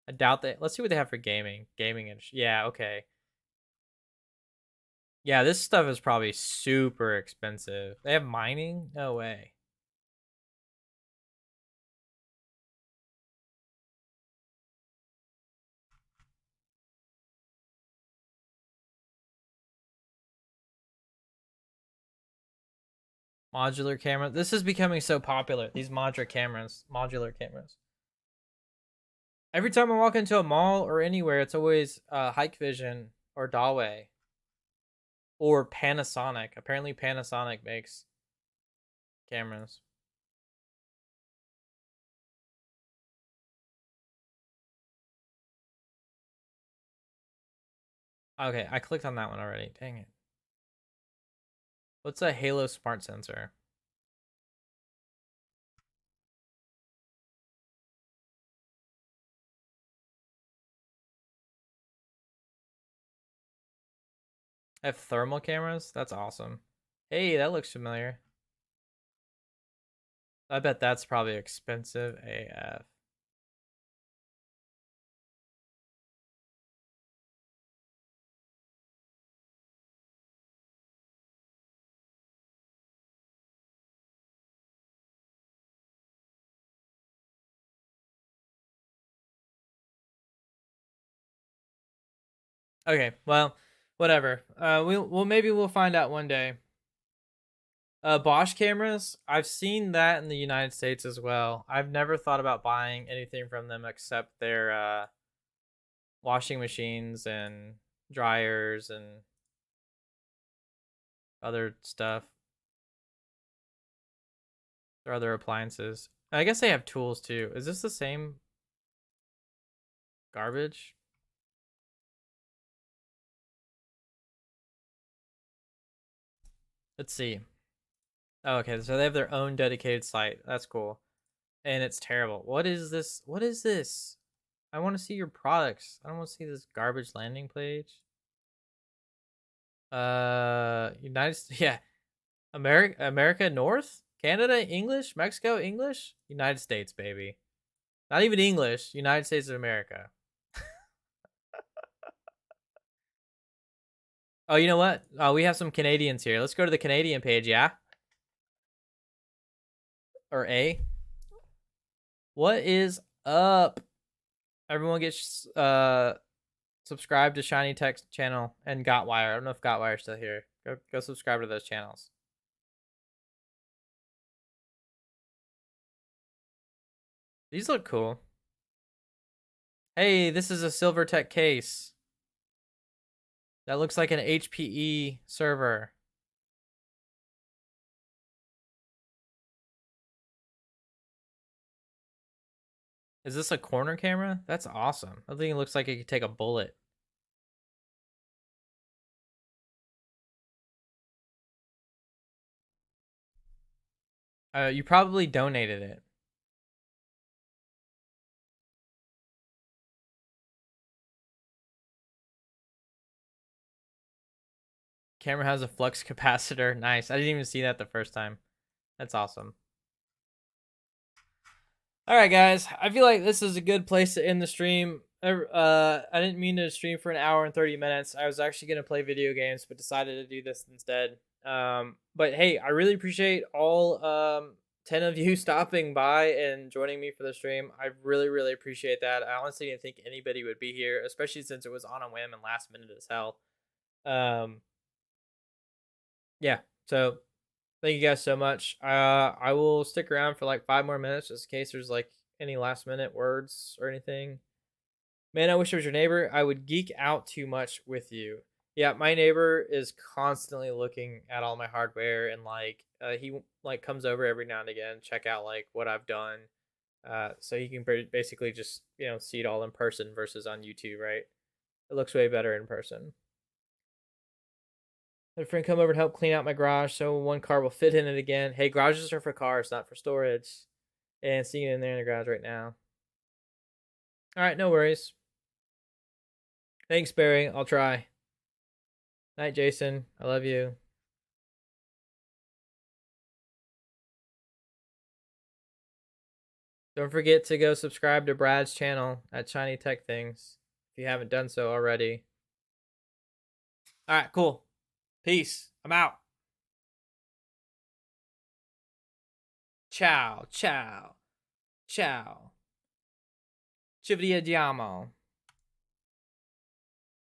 I doubt that. Let's see what they have for gaming. Gaming and yeah, okay. Yeah, this stuff is probably super expensive. They have mining? No way. Modular camera. This is becoming so popular. These modular cameras. Every time I walk into a mall or anywhere, it's always Hikvision or Dawei or Panasonic. Apparently, Panasonic makes cameras. Okay, I clicked on that one already. Dang it. What's a Halo Smart Sensor? I have thermal cameras? That's awesome. Hey, that looks familiar. I bet that's probably expensive AF. Okay, well, whatever. We'll maybe we'll find out one day. Bosch cameras, I've seen that in the United States as well. I've never thought about buying anything from them except their washing machines and dryers and other stuff. Their other appliances. I guess they have tools too. Is this the same garbage? Let's see. Oh, okay, so they have their own dedicated site. That's cool. And it's terrible. What is this? What is this? I want to see your products. I don't want to see this garbage landing page. United States, yeah. America North? Canada English? Mexico English? United States, baby. Not even English. United States of America. Oh, you know what? We have some Canadians here. Let's go to the Canadian page, yeah? Or A. What is up? Everyone gets subscribe to Shiny Tech channel and Gotwire. I don't know if Gotwire's still here. Go subscribe to those channels. These look cool. Hey, this is a Silvertech case. That looks like an HPE server. Is this a corner camera? That's awesome. I think it looks like it could take a bullet. You probably donated it. Camera has a flux capacitor. Nice. I didn't even see that the first time. That's awesome. All right, guys. I feel like this is a good place to end the stream. I didn't mean to stream for an hour and 30 minutes. I was actually going to play video games, but decided to do this instead. But hey, I really appreciate all 10 of you stopping by and joining me for the stream. I really, really appreciate that. I honestly didn't think anybody would be here, especially since it was on a whim and last minute as hell. Yeah, so thank you guys so much. I will stick around for like 5 more minutes just in case there's like any last minute words or anything. Man, I wish I was your neighbor. I would geek out too much with you. Yeah, my neighbor is constantly looking at all my hardware and like he like comes over every now and again, check out like what I've done. So he can basically just, see it all in person versus on YouTube, right? It looks way better in person. Had a friend come over to help clean out my garage so one car will fit in it again. Hey, garages are for cars, not for storage. And seeing it in there in the garage right now. All right, no worries. Thanks, Barry. I'll try. Night, Jason. I love you. Don't forget to go subscribe to Brad's channel at Shiny Tech Things if you haven't done so already. All right, cool. Peace. I'm out. Ciao, ciao, ciao. Ci vediamo.